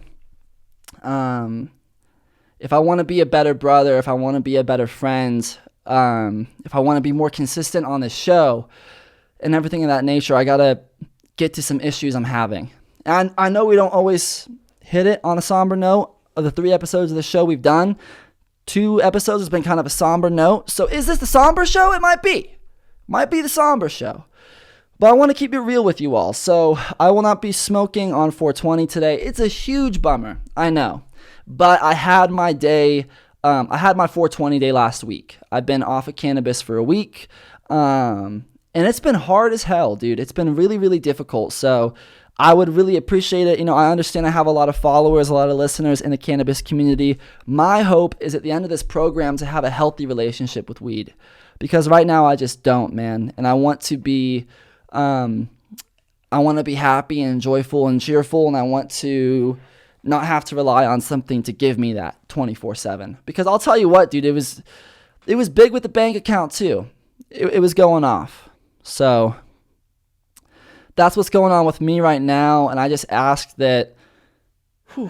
If I want to be a better brother, if I want to be a better friend, if I want to be more consistent on this show and everything of that nature, I gotta get to some issues I'm having. And I know we don't always hit it on a somber note. Of the 3 episodes of the show we've done, 2 episodes has been kind of a somber note. So is this the somber show? It might be the somber show. But I want to keep it real with you all. So I will not be smoking on 420 today. It's a huge bummer, I know. But I had my day, I had my 420 day last week. I've been off of cannabis for a week. And it's been hard as hell, dude. It's been really, really difficult. So I would really appreciate it. You know, I understand I have a lot of followers, a lot of listeners in the cannabis community. My hope is at the end of this program to have a healthy relationship with weed. Because right now I just don't, man. And I want to be happy and joyful and cheerful. And I want to not have to rely on something to give me that 24/7. Because I'll tell you what, dude, it was big with the bank account too. It was going off. So that's what's going on with me right now, and I just ask that, I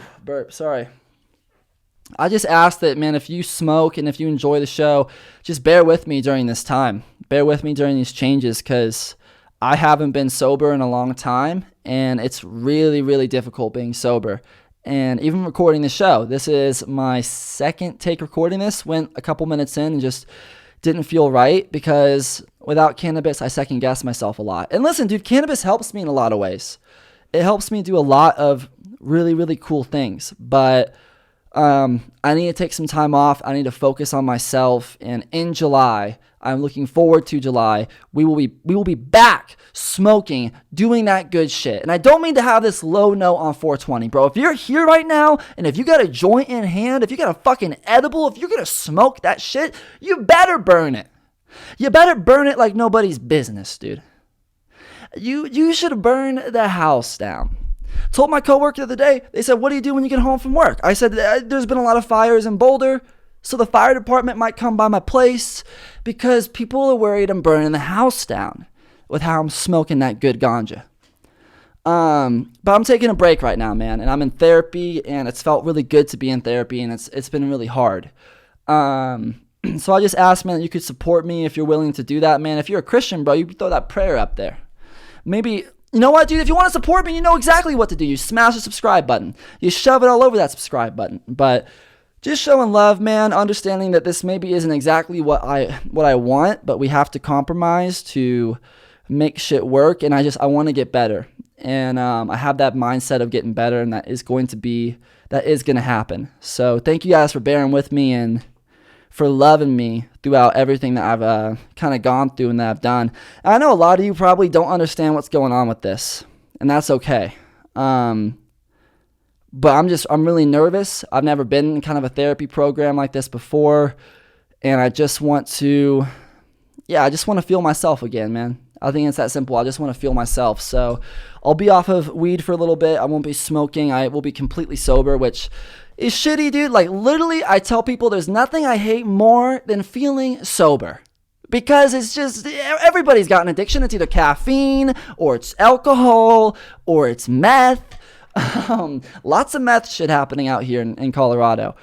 just ask that, man, if you smoke and if you enjoy the show, just bear with me during this time. Bear with me during these changes, because I haven't been sober in a long time, and it's really, really difficult being sober. And even recording the show, this is my second take recording this, went a couple minutes in and just didn't feel right, because without cannabis, I second guess myself a lot. And listen, dude, cannabis helps me in a lot of ways. It helps me do a lot of really, really cool things. But I need to take some time off. I need to focus on myself. And in July, I'm looking forward to July. We will be back smoking, doing that good shit. And I don't mean to have this low note on 420, bro. If you're here right now, and if you got a joint in hand, if you got a fucking edible, if you're gonna smoke that shit, you better burn it. You better burn it like nobody's business, dude. You should burn the house down. Told my coworker the other day, they said, what do you do when you get home from work? I said, there's been a lot of fires in Boulder, so the fire department might come by my place because people are worried I'm burning the house down with how I'm smoking that good ganja. But I'm taking a break right now, man, and I'm in therapy, and it's felt really good to be in therapy, and it's been really hard. So I just asked, man, that you could support me if you're willing to do that, man. If you're a Christian, bro, you throw that prayer up there. Maybe, you know what, dude? If you want to support me, you know exactly what to do. You smash the subscribe button. You shove it all over that subscribe button. But just showing love, man, understanding that this maybe isn't exactly what I want, but we have to compromise to make shit work. And I want to get better. And I have that mindset of getting better, and that is going to happen. So thank you guys for bearing with me and for loving me throughout everything that I've kind of gone through and that I've done. And I know a lot of you probably don't understand what's going on with this, and that's okay. But I'm really nervous. I've never been in kind of a therapy program like this before, and I just want to feel myself again, man. I think it's that simple. I just want to feel myself. So I'll be off of weed for a little bit. I won't be smoking. I will be completely sober, which is shitty, dude. Like, literally, I tell people there's nothing I hate more than feeling sober. Because it's just, everybody's got an addiction. It's either caffeine, or it's alcohol, or it's meth. Lots of meth shit happening out here in Colorado.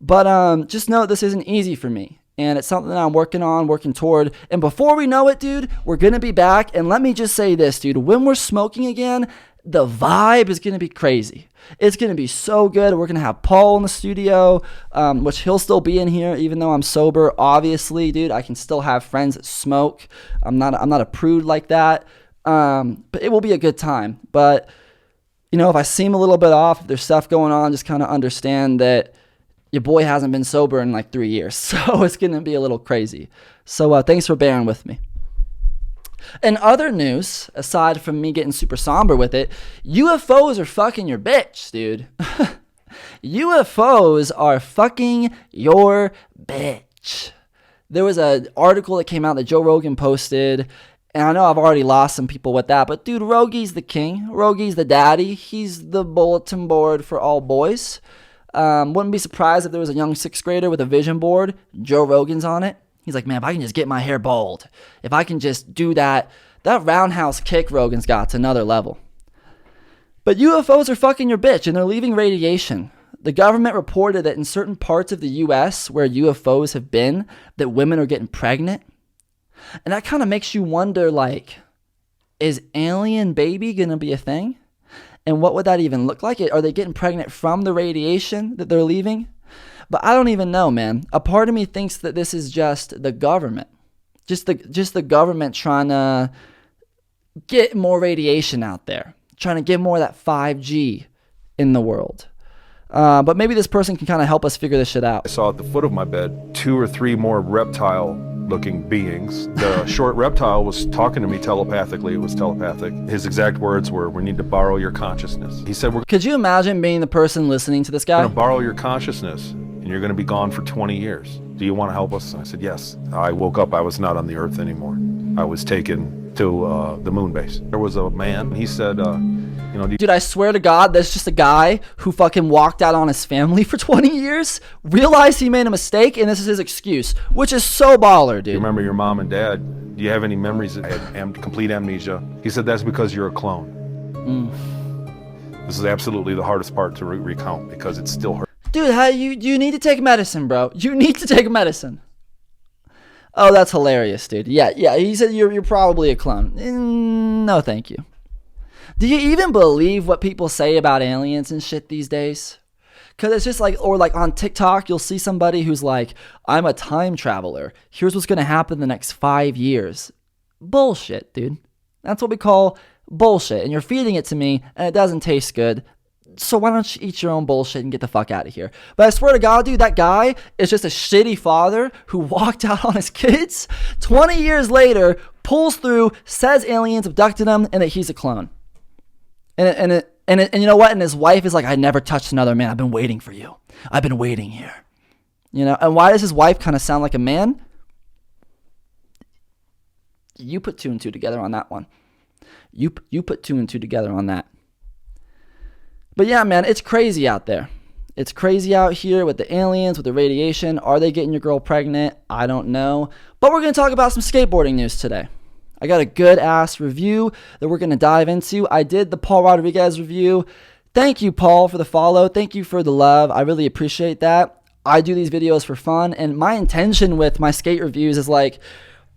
But just know this isn't easy for me. And it's something that I'm working toward. And before we know it, dude, we're going to be back. And let me just say this, dude. When we're smoking again, the vibe is going to be crazy. It's going to be so good. We're going to have Paul in the studio, which he'll still be in here even though I'm sober. Obviously, dude, I can still have friends that smoke. I'm not a prude like that. But it will be a good time. But, you know, if I seem a little bit off, if there's stuff going on, just kind of understand that your boy hasn't been sober in like 3 years, so it's going to be a little crazy. So thanks for bearing with me. In other news, aside from me getting super somber with it, UFOs are fucking your bitch, dude. UFOs are fucking your bitch. There was an article that came out that Joe Rogan posted, and I know I've already lost some people with that, but dude, Rogi's the king. Rogi's the daddy. He's the bulletin board for all boys. Wouldn't be surprised if there was a young 6th grader with a vision board. Joe Rogan's on it. He's like, man, if I can just get my hair bald, if I can just do that roundhouse kick Rogan's got to another level. But UFOs are fucking your bitch, and they're leaving radiation. The government reported that in certain parts of the U.S. where UFOs have been, that women are getting pregnant. And that kind of makes you wonder, like, is alien baby going to be a thing? And what would that even look like? Are they getting pregnant from the radiation that they're leaving? But I don't even know, man. A part of me thinks that this is just the government. Just the government trying to get more radiation out there. Trying to get more of that 5G in the world. But maybe this person can kind of help us figure this shit out. I saw at the foot of my bed 2 or 3 more reptile-looking beings. The short reptile was talking to me telepathically. It was telepathic. His exact words were, "We need to borrow your consciousness." He said, Could you imagine being the person listening to this guy? "We're going to borrow your consciousness, and you're going to be gone for 20 years. Do you want to help us?" And I said, "Yes." I woke up. I was not on the Earth anymore. I was taken to the moon base. There was a man. He said, Dude, I swear to God, there's just a guy who fucking walked out on his family for 20 years, realized he made a mistake, and this is his excuse, which is so baller, dude. "You remember your mom and dad? Do you have any memories?" I had complete amnesia. He said, "That's because you're a clone." This is absolutely the hardest part to recount because it still hurts. Dude, you need to take medicine, bro. You need to take medicine. Oh, that's hilarious, dude. Yeah, he said you're probably a clone. No, thank you. Do you even believe what people say about aliens and shit these days? Because it's just like, or like on TikTok, you'll see somebody who's like, "I'm a time traveler. Here's what's going to happen in the next 5 years." Bullshit, dude. That's what we call bullshit. And you're feeding it to me, and it doesn't taste good. So why don't you eat your own bullshit and get the fuck out of here? But I swear to God, dude, that guy is just a shitty father who walked out on his kids. 20 years later, pulls through, says aliens abducted him, and that he's a clone. And you know what? And his wife is like, "I never touched another man. I've been waiting for you. I've been waiting here." You know, and why does his wife kind of sound like a man? You put 2 and 2 together on that one. You put 2 and 2 together on that. But yeah, man, it's crazy out there. It's crazy out here with the aliens, with the radiation. Are they getting your girl pregnant? I don't know. But we're going to talk about some skateboarding news today. I got a good-ass review that we're going to dive into. I did the Paul Rodriguez review. Thank you, Paul, for the follow. Thank you for the love. I really appreciate that. I do these videos for fun, and my intention with my skate reviews is like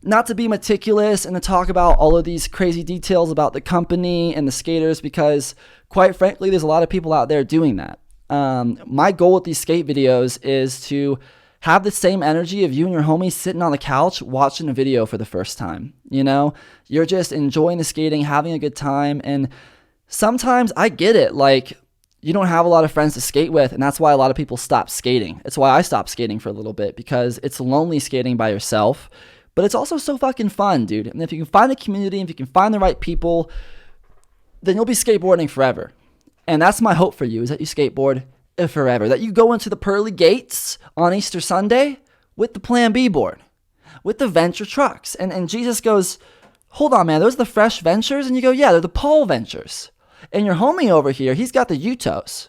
not to be meticulous and to talk about all of these crazy details about the company and the skaters because, quite frankly, there's a lot of people out there doing that. My goal with these skate videos is to have the same energy of you and your homies sitting on the couch watching a video for the first time. You know, you're just enjoying the skating, having a good time. And sometimes I get it. Like, you don't have a lot of friends to skate with, and that's why a lot of people stop skating. It's why I stopped skating for a little bit, because it's lonely skating by yourself, but it's also so fucking fun, dude. And if you can find a community, if you can find the right people, then you'll be skateboarding forever. And that's my hope for you, is that you skateboard forever, that you go into the pearly gates on Easter Sunday with the Plan B board, with the Venture trucks, and Jesus goes, hold on, man, those are the Fresh Ventures? And you go, yeah, they're the Paul Ventures. And your homie over here, he's got the Utos.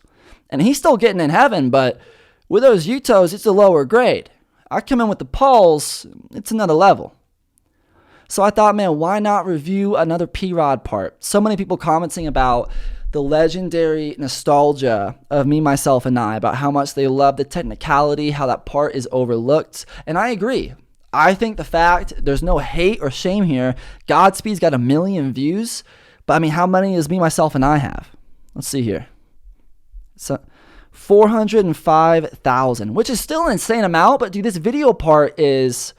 And he's still getting in heaven, but with those Utos, it's a lower grade. I come in with the Pauls, it's another level. So I thought, man, why not review another P-Rod part? So many people commenting about the legendary nostalgia of Me, Myself, and I, about how much they love the technicality, how that part is overlooked. And I agree. I think the fact, there's no hate or shame here. Godspeed's got 1 million views. But I mean, how many does Me, Myself, and I have? Let's see here. So 405,000, which is still an insane amount. But dude, this video part is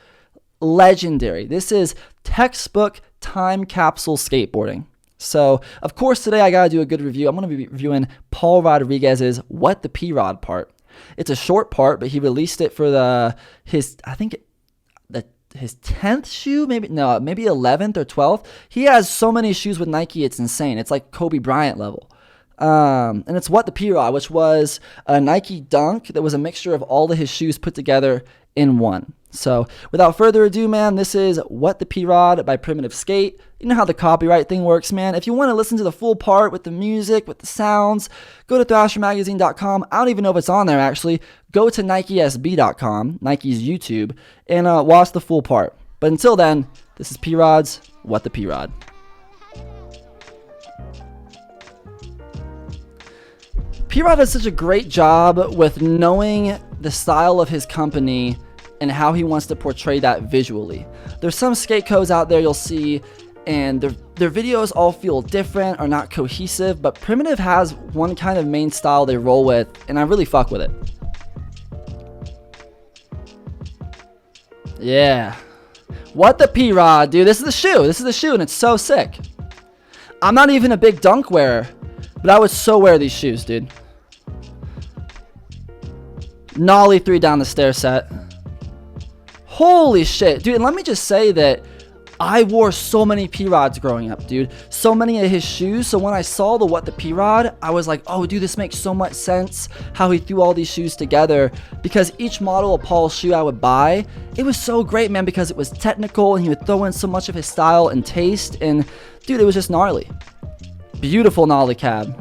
legendary. This is textbook time capsule skateboarding. So, of course, today I got to do a good review. I'm going to be reviewing Paul Rodriguez's What the P-Rod part. It's a short part, but he released it for his 10th shoe, maybe 11th or 12th. He has so many shoes with Nike, it's insane. It's like Kobe Bryant level. And it's What the P-Rod, which was a Nike Dunk that was a mixture of all of his shoes put together in one. So without further ado, man, this is What the P-Rod by Primitive Skate. You know how the copyright thing works, man. If you want to listen to the full part with the music, with the sounds, go to thrashermagazine.com. I don't even know if it's on there, actually. Go to NikeSB.com, Nike's YouTube, and watch the full part. But until then, this is P-Rod's What the P-Rod. P-Rod does such a great job with knowing the style of his company and how he wants to portray that visually. There's some skate codes out there you'll see, and their videos all feel different or not cohesive, but Primitive has one kind of main style they roll with, and I really fuck with it. Yeah. What the P-Rod, dude. This is the shoe. This is the shoe, and it's so sick. I'm not even a big dunk wearer, but I would so wear these shoes, dude. Nollie 3 down the stair set. Holy shit, dude. And let me just say that I wore so many P-Rods growing up, dude. So many of his shoes. So when I saw the What the P-Rod, I was like, oh, dude, this makes so much sense how he threw all these shoes together. Because each model of Paul's shoe I would buy, it was so great, man, because it was technical and he would throw in so much of his style and taste. And, dude, it was just gnarly. Beautiful nollie cab.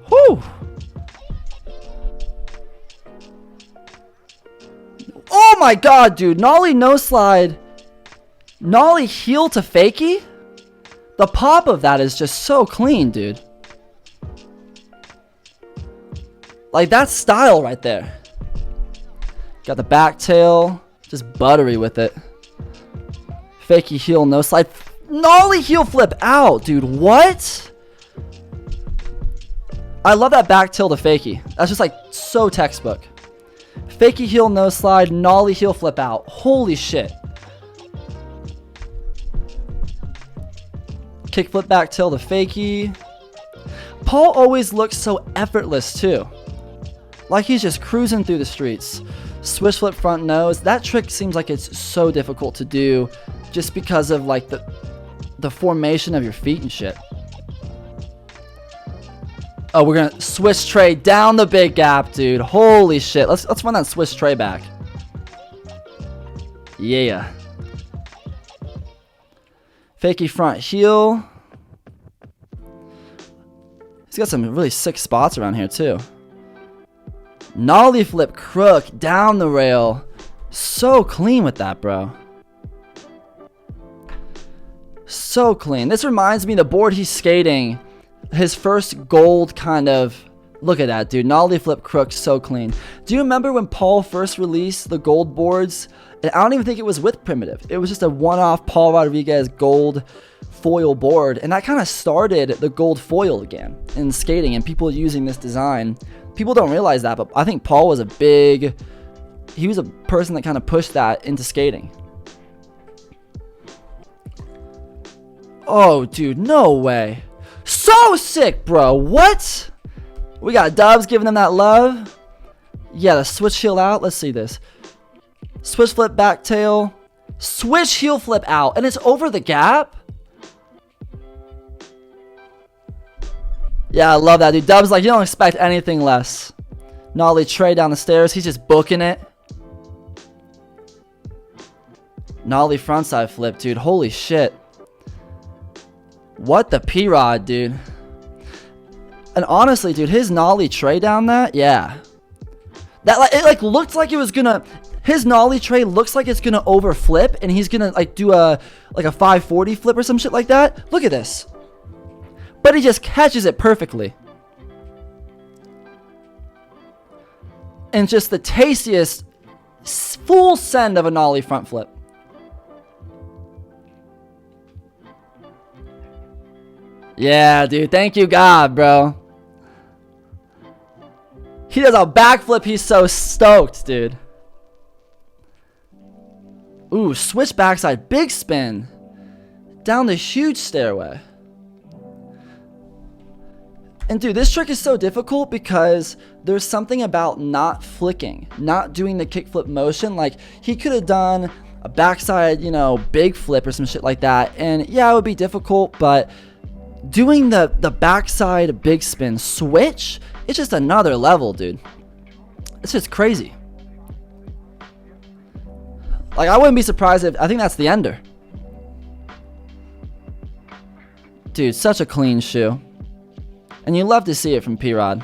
Whew. Oh my god, dude. Nollie no slide. Nollie heel to fakie. The pop of that is just so clean, dude. Like, that's style right there. Got the back tail. Just buttery with it. Fakie heel no slide. Nollie heel flip out, dude. What? I love that back tail to fakie. That's just like so textbook. Fakie heel no slide, nollie heel flip out. Holy shit. Kickflip back tail to fakie. Paul always looks so effortless too. Like he's just cruising through the streets. Swish flip front nose. That trick seems like it's so difficult to do just because of like the formation of your feet and shit. Oh, we're gonna Swiss tray down the big gap, dude. Holy shit. Let's run that Swiss tray back. Yeah. Fakie front heel. He's got some really sick spots around here too. Nollie flip crook down the rail. So clean with that, bro. So clean. This reminds me of the board he's skating. His first gold kind of, look at that, dude. Nollie flip crook, so clean. Do you remember when Paul first released the gold boards? And I don't even think it was with Primitive. It was just a one-off Paul Rodriguez gold foil board. And that kind of started the gold foil again in skating and people using this design. People don't realize that, but I think Paul was he was a person that kind of pushed that into skating. Oh, dude, no way. So sick, bro. What? We got Dubs giving them that love. Yeah, the switch heel out. Let's see this. Switch flip back tail. Switch heel flip out. And it's over the gap. Yeah, I love that, dude. Dubs like, you don't expect anything less. Nollie tray down the stairs. He's just booking it. Nollie frontside flip, dude. Holy shit. What the P-Rod, dude. And honestly, dude, his Nollie tray down that, yeah. That like it like looked like it was gonna. His Nollie tray looks like it's gonna overflip, and he's gonna like do a 540 flip or some shit like that. Look at this. But he just catches it perfectly. And just the tastiest full send of a Nollie front flip. Yeah, dude. Thank you, God, bro. He does a backflip. He's so stoked, dude. Ooh, switch backside. Big spin. Down the huge stairway. And dude, this trick is so difficult because there's something about not flicking, not doing the kickflip motion. Like, he could have done a backside, you know, big flip or some shit like that. And yeah, it would be difficult, but doing the backside big spin switch, it's just another level, dude. It's just crazy. Like, I wouldn't be surprised if, I think that's the ender. Dude, such a clean shoe. And you love to see it from P-Rod.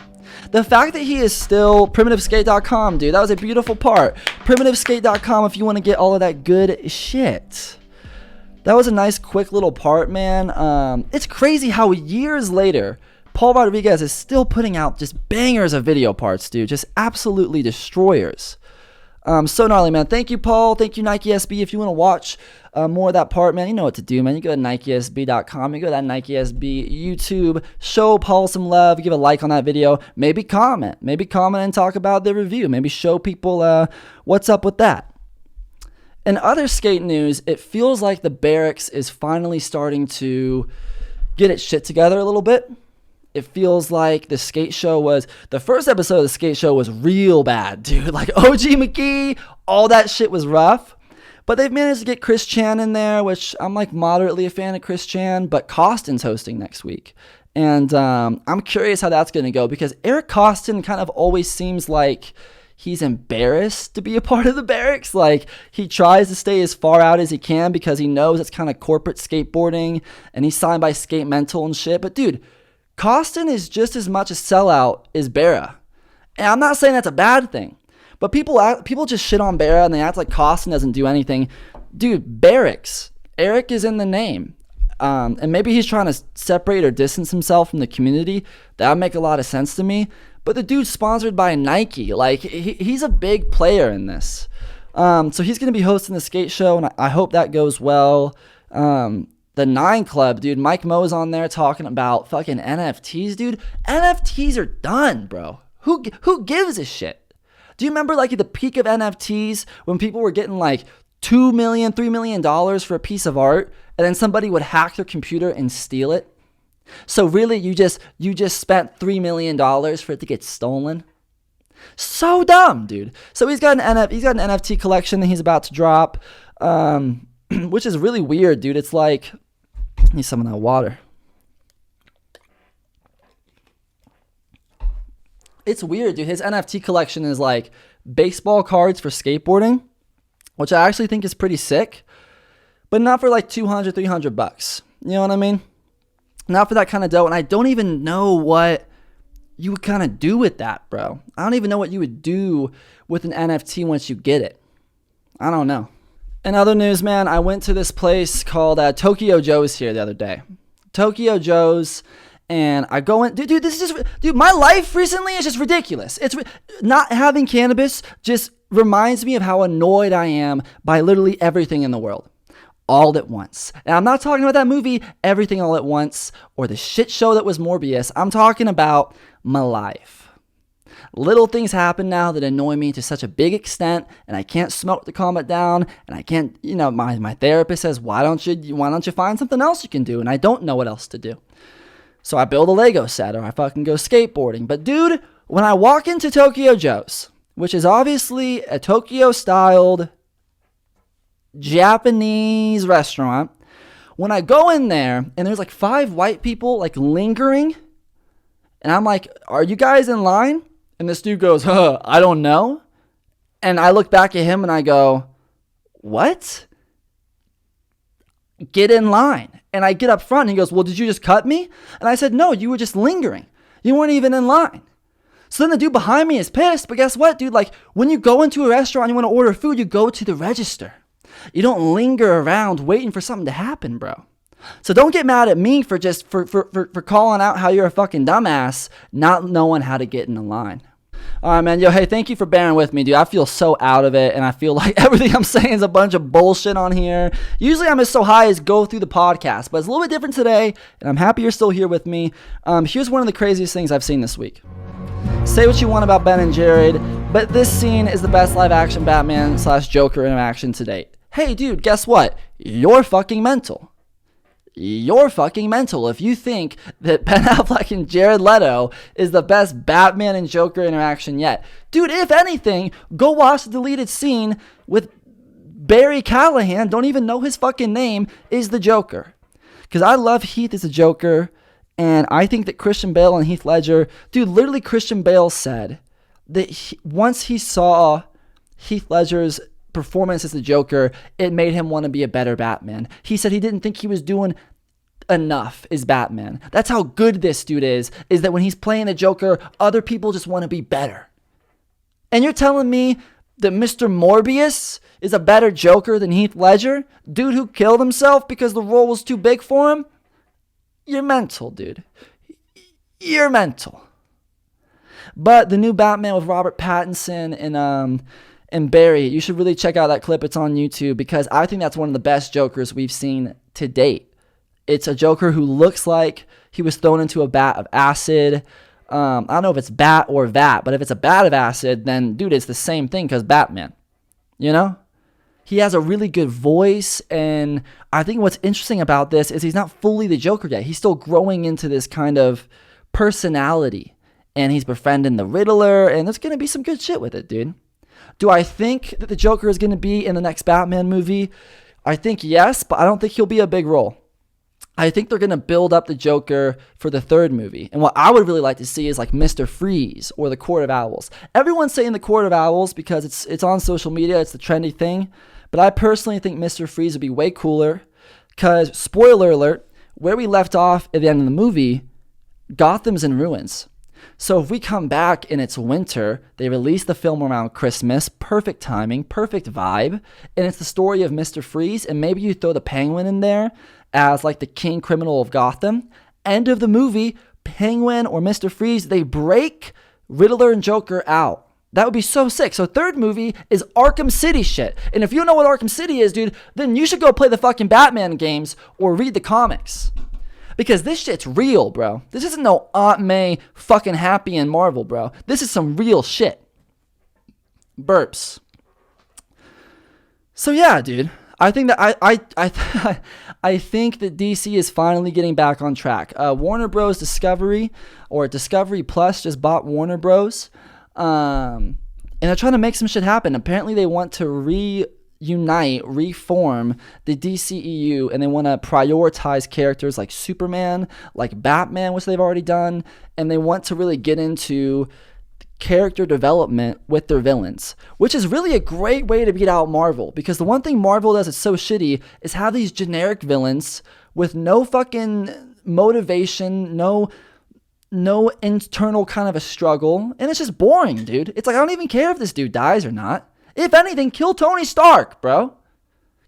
The fact that he is still PrimitiveSkate.com, dude, that was a beautiful part. PrimitiveSkate.com if you want to get all of that good shit. That was a nice, quick little part, man. It's crazy how years later, Paul Rodriguez is still putting out just bangers of video parts, dude. Just absolutely destroyers. So gnarly, man. Thank you, Paul. Thank you, Nike SB. If you want to watch more of that part, man, you know what to do, man. You go to NikeSB.com. You go to that Nike SB YouTube. Show Paul some love. Give a like on that video. Maybe comment. Maybe comment and talk about the review. Maybe show people what's up with that. In other skate news, it feels like the Berrics is finally starting to get its shit together a little bit. It feels like the skate show was, the first episode of the skate show was real bad, dude. Like OG McGee, all that shit was rough. But they've managed to get Chris Chan in there, which I'm like moderately a fan of Chris Chan, but Koston's hosting next week. And I'm curious how that's going to go because Eric Koston kind of always seems like he's embarrassed to be a part of the Berrics. Like, he tries to stay as far out as he can because he knows it's kind of corporate skateboarding and he's signed by Skate Mental and shit. But dude, Koston is just as much a sellout as Berra. And I'm not saying that's a bad thing. But people just shit on Berra and they act like Koston doesn't do anything. Dude, Berrics. Eric is in the name. And maybe he's trying to separate or distance himself from the community. That would make a lot of sense to me. But the dude's sponsored by Nike. Like, he's a big player in this. So he's going to be hosting the skate show, and I hope that goes well. The 9 Club, dude, Mike Mo's on there talking about fucking NFTs, dude. NFTs are done, bro. Who gives a shit? Do you remember, like, at the peak of NFTs when people were getting, like, $2 million, $3 million for a piece of art, and then somebody would hack their computer and steal it? So really, you just spent $3 million for it to get stolen? So dumb, dude. So he's got an NFT collection that he's about to drop, which is really weird, dude. It's like, I need some of that water. It's weird, dude. His NFT collection is like baseball cards for skateboarding, which I actually think is pretty sick, but not for like $200, $300. You know what I mean? Not for that kind of dough. And I don't even know what you would kind of do with that, bro. I don't even know what you would do with an NFT once you get it. I don't know. In other news, man, I went to this place called Tokyo Joe's here the other day. Tokyo Joe's, and I go in, dude, this is just, dude, my life recently is just ridiculous. It's not having cannabis just reminds me of how annoyed I am by literally everything in the world. All at once. And I'm not talking about that movie, Everything All at Once, or the shit show that was Morbius. I'm talking about my life. Little things happen now that annoy me to such a big extent, and I can't smoke to calm it down, and I can't, you know, my therapist says, why don't you find something else you can do? And I don't know what else to do. So I build a Lego set or I fucking go skateboarding. But dude, when I walk into Tokyo Joe's, which is obviously a Tokyo-styled Japanese restaurant, when I go in there and there's like 5 white people like lingering, and I'm like, are you guys in line? And this dude goes, I don't know. And I look back at him and I go, what? Get in line. And I get up front and he goes, well, did you just cut me? And I said, no, you were just lingering. You weren't even in line. So then the dude behind me is pissed. But guess what, dude? Like, when you go into a restaurant and you want to order food, you go to the register. You don't linger around waiting for something to happen, bro. So don't get mad at me for just for calling out how you're a fucking dumbass, not knowing how to get in the line. All right, man. Yo, hey, thank you for bearing with me, dude. I feel so out of it, and I feel like everything I'm saying is a bunch of bullshit on here. Usually I'm just so high as go through the podcast, but it's a little bit different today, and I'm happy you're still here with me. Here's one of the craziest things I've seen this week. Say what you want about Ben and Jared, but this scene is the best live-action Batman/Joker interaction to date. Hey, dude, guess what? You're fucking mental. You're fucking mental if you think that Ben Affleck and Jared Leto is the best Batman and Joker interaction yet. Dude, if anything, go watch the deleted scene with Barry Callahan, don't even know his fucking name, is the Joker. Because I love Heath as a Joker, and I think that Christian Bale and Heath Ledger, dude, literally Christian Bale said that once he saw Heath Ledger's performance as the Joker, it made him want to be a better Batman. He said he didn't think he was doing enough as Batman. That's how good this dude is that when he's playing the Joker, other people just want to be better. And you're telling me that Mr. Morbius is a better Joker than Heath Ledger? Dude who killed himself because the role was too big for him? You're mental, dude. You're mental. But the new Batman with Robert Pattinson and Barry, you should really check out that clip. It's on YouTube because I think that's one of the best Jokers we've seen to date. It's a Joker who looks like he was thrown into a vat of acid. I don't know if it's bat or vat, but if it's a vat of acid, then, dude, it's the same thing because Batman. You know? He has a really good voice, and I think what's interesting about this is he's not fully the Joker yet. He's still growing into this kind of personality, and he's befriending the Riddler, and there's going to be some good shit with it, dude. Do I think that the Joker is going to be in the next Batman movie? I think yes, but I don't think he'll be a big role. I think they're going to build up the Joker for the third movie. And what I would really like to see is like Mr. Freeze or the Court of Owls. Everyone's saying the Court of Owls because it's on social media. It's the trendy thing. But I personally think Mr. Freeze would be way cooler because, spoiler alert, where we left off at the end of the movie, Gotham's in ruins. So if we come back and it's winter, they release the film around Christmas, perfect timing, perfect vibe, and it's the story of Mr. Freeze, and maybe you throw the Penguin in there as like the king criminal of Gotham. End of the movie, Penguin or Mr. Freeze, they break Riddler and Joker out. That would be so sick. So third movie is Arkham City shit. And if you don't know what Arkham City is, dude, then you should go play the fucking Batman games or read the comics. Because this shit's real, bro. This isn't no Aunt May fucking happy in Marvel, bro. This is some real shit. Burps. So yeah, dude. I think that I think that DC is finally getting back on track. Warner Bros. Discovery or Discovery Plus just bought Warner Bros. And they're trying to make some shit happen. Apparently they want to reform the DCEU, and they want to prioritize characters like Superman, like Batman, which they've already done, and they want to really get into character development with their villains, which is really a great way to beat out Marvel, because the one thing Marvel does that's so shitty is have these generic villains with no fucking motivation, no internal kind of a struggle, and it's just boring, dude. It's like, I don't even care if this dude dies or not. If anything, kill Tony Stark, bro.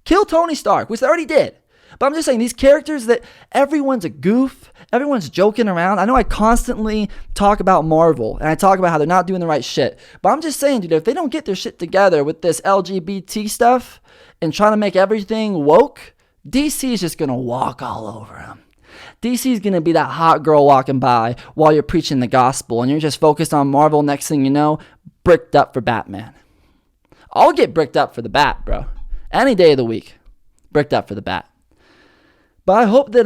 Kill Tony Stark, which they already did. But I'm just saying, these characters that everyone's a goof, everyone's joking around. I know I constantly talk about Marvel, and I talk about how they're not doing the right shit. But I'm just saying, dude, if they don't get their shit together with this LGBT stuff and trying to make everything woke, DC is just going to walk all over them. DC is going to be that hot girl walking by while you're preaching the gospel, and you're just focused on Marvel. Next thing you know, bricked up for Batman. I'll get bricked up for the Bat, bro. Any day of the week. Bricked up for the Bat. But I hope that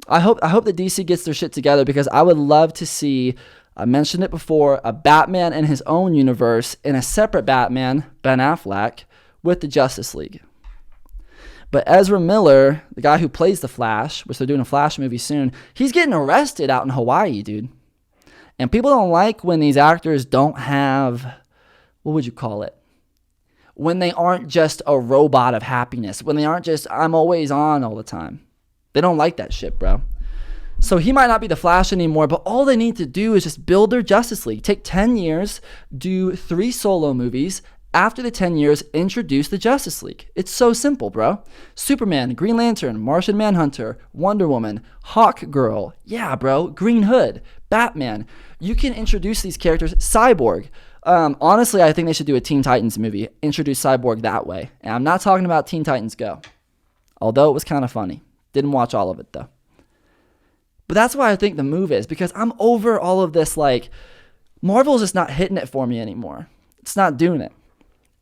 I hope that DC gets their shit together, because I would love to see, I mentioned it before, a Batman in his own universe and a separate Batman, Ben Affleck, with the Justice League. But Ezra Miller, the guy who plays the Flash, which they're doing a Flash movie soon, he's getting arrested out in Hawaii, dude. And people don't like when these actors don't have, what would you call it? When they aren't just a robot of happiness. When they aren't just, I'm always on all the time. They don't like that shit, bro. So he might not be the Flash anymore, but all they need to do is just build their Justice League. Take 10 years, do 3 solo movies. After the 10 years, introduce the Justice League. It's so simple, bro. Superman, Green Lantern, Martian Manhunter, Wonder Woman, Hawkgirl, yeah, bro, Green Hood, Batman. You can introduce these characters. Cyborg. Honestly, I think they should do a Teen Titans movie. Introduce Cyborg that way. And I'm not talking about Teen Titans Go. Although it was kind of funny. Didn't watch all of it, though. But that's why I think the move is, because I'm over all of this, like, Marvel's just not hitting it for me anymore. It's not doing it.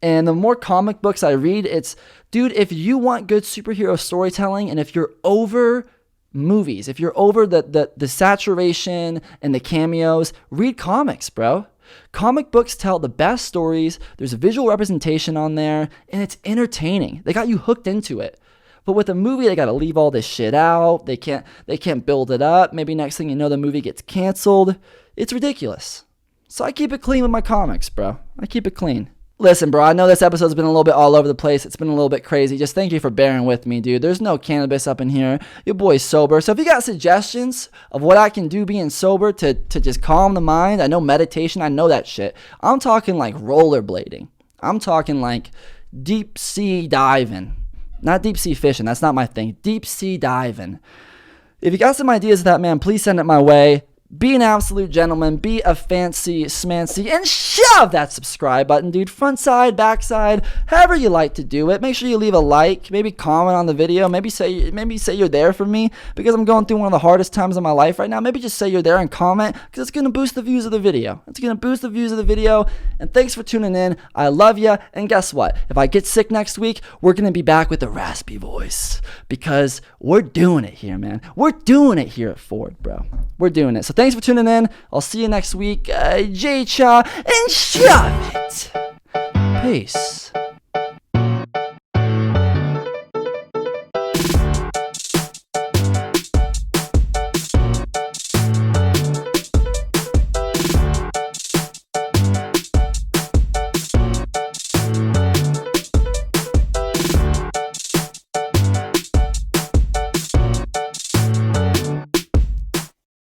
And the more comic books I read, it's, dude, if you want good superhero storytelling, and if you're over movies, if you're over the saturation and the cameos, read comics, bro. Comic books tell the best stories. There's a visual representation on there, and it's entertaining. They got you hooked into it. But with a movie, they got to leave all this shit out. They can't build it up. Maybe next thing you know, the movie gets canceled. It's ridiculous. So I keep it clean with my comics, bro. I keep it clean. Listen, bro, I know this episode's been a little bit all over the place. It's been a little bit crazy. Just thank you for bearing with me, dude. There's no cannabis up in here. Your boy's sober. So if you got suggestions of what I can do being sober to just calm the mind, I know meditation, I know that shit. I'm talking like rollerblading. I'm talking like deep sea diving. Not deep sea fishing. That's not my thing. Deep sea diving. If you got some ideas of that, man, please send it my way. Be an absolute gentleman. Be a fancy smancy. And shove that subscribe button, dude. Front side, back side, however you like to do it. Make sure you leave a like. Maybe comment on the video. Maybe say you're there for me because I'm going through one of the hardest times of my life right now. Maybe just say you're there and comment because it's going to boost the views of the video. It's going to boost the views of the video. And thanks for tuning in. I love you. And guess what? If I get sick next week, we're going to be back with a raspy voice because we're doing it here, man. We're doing it here at Ford, bro. We're doing it. So thanks for tuning in. I'll see you next week. J-Cha and Shuv-it. Peace.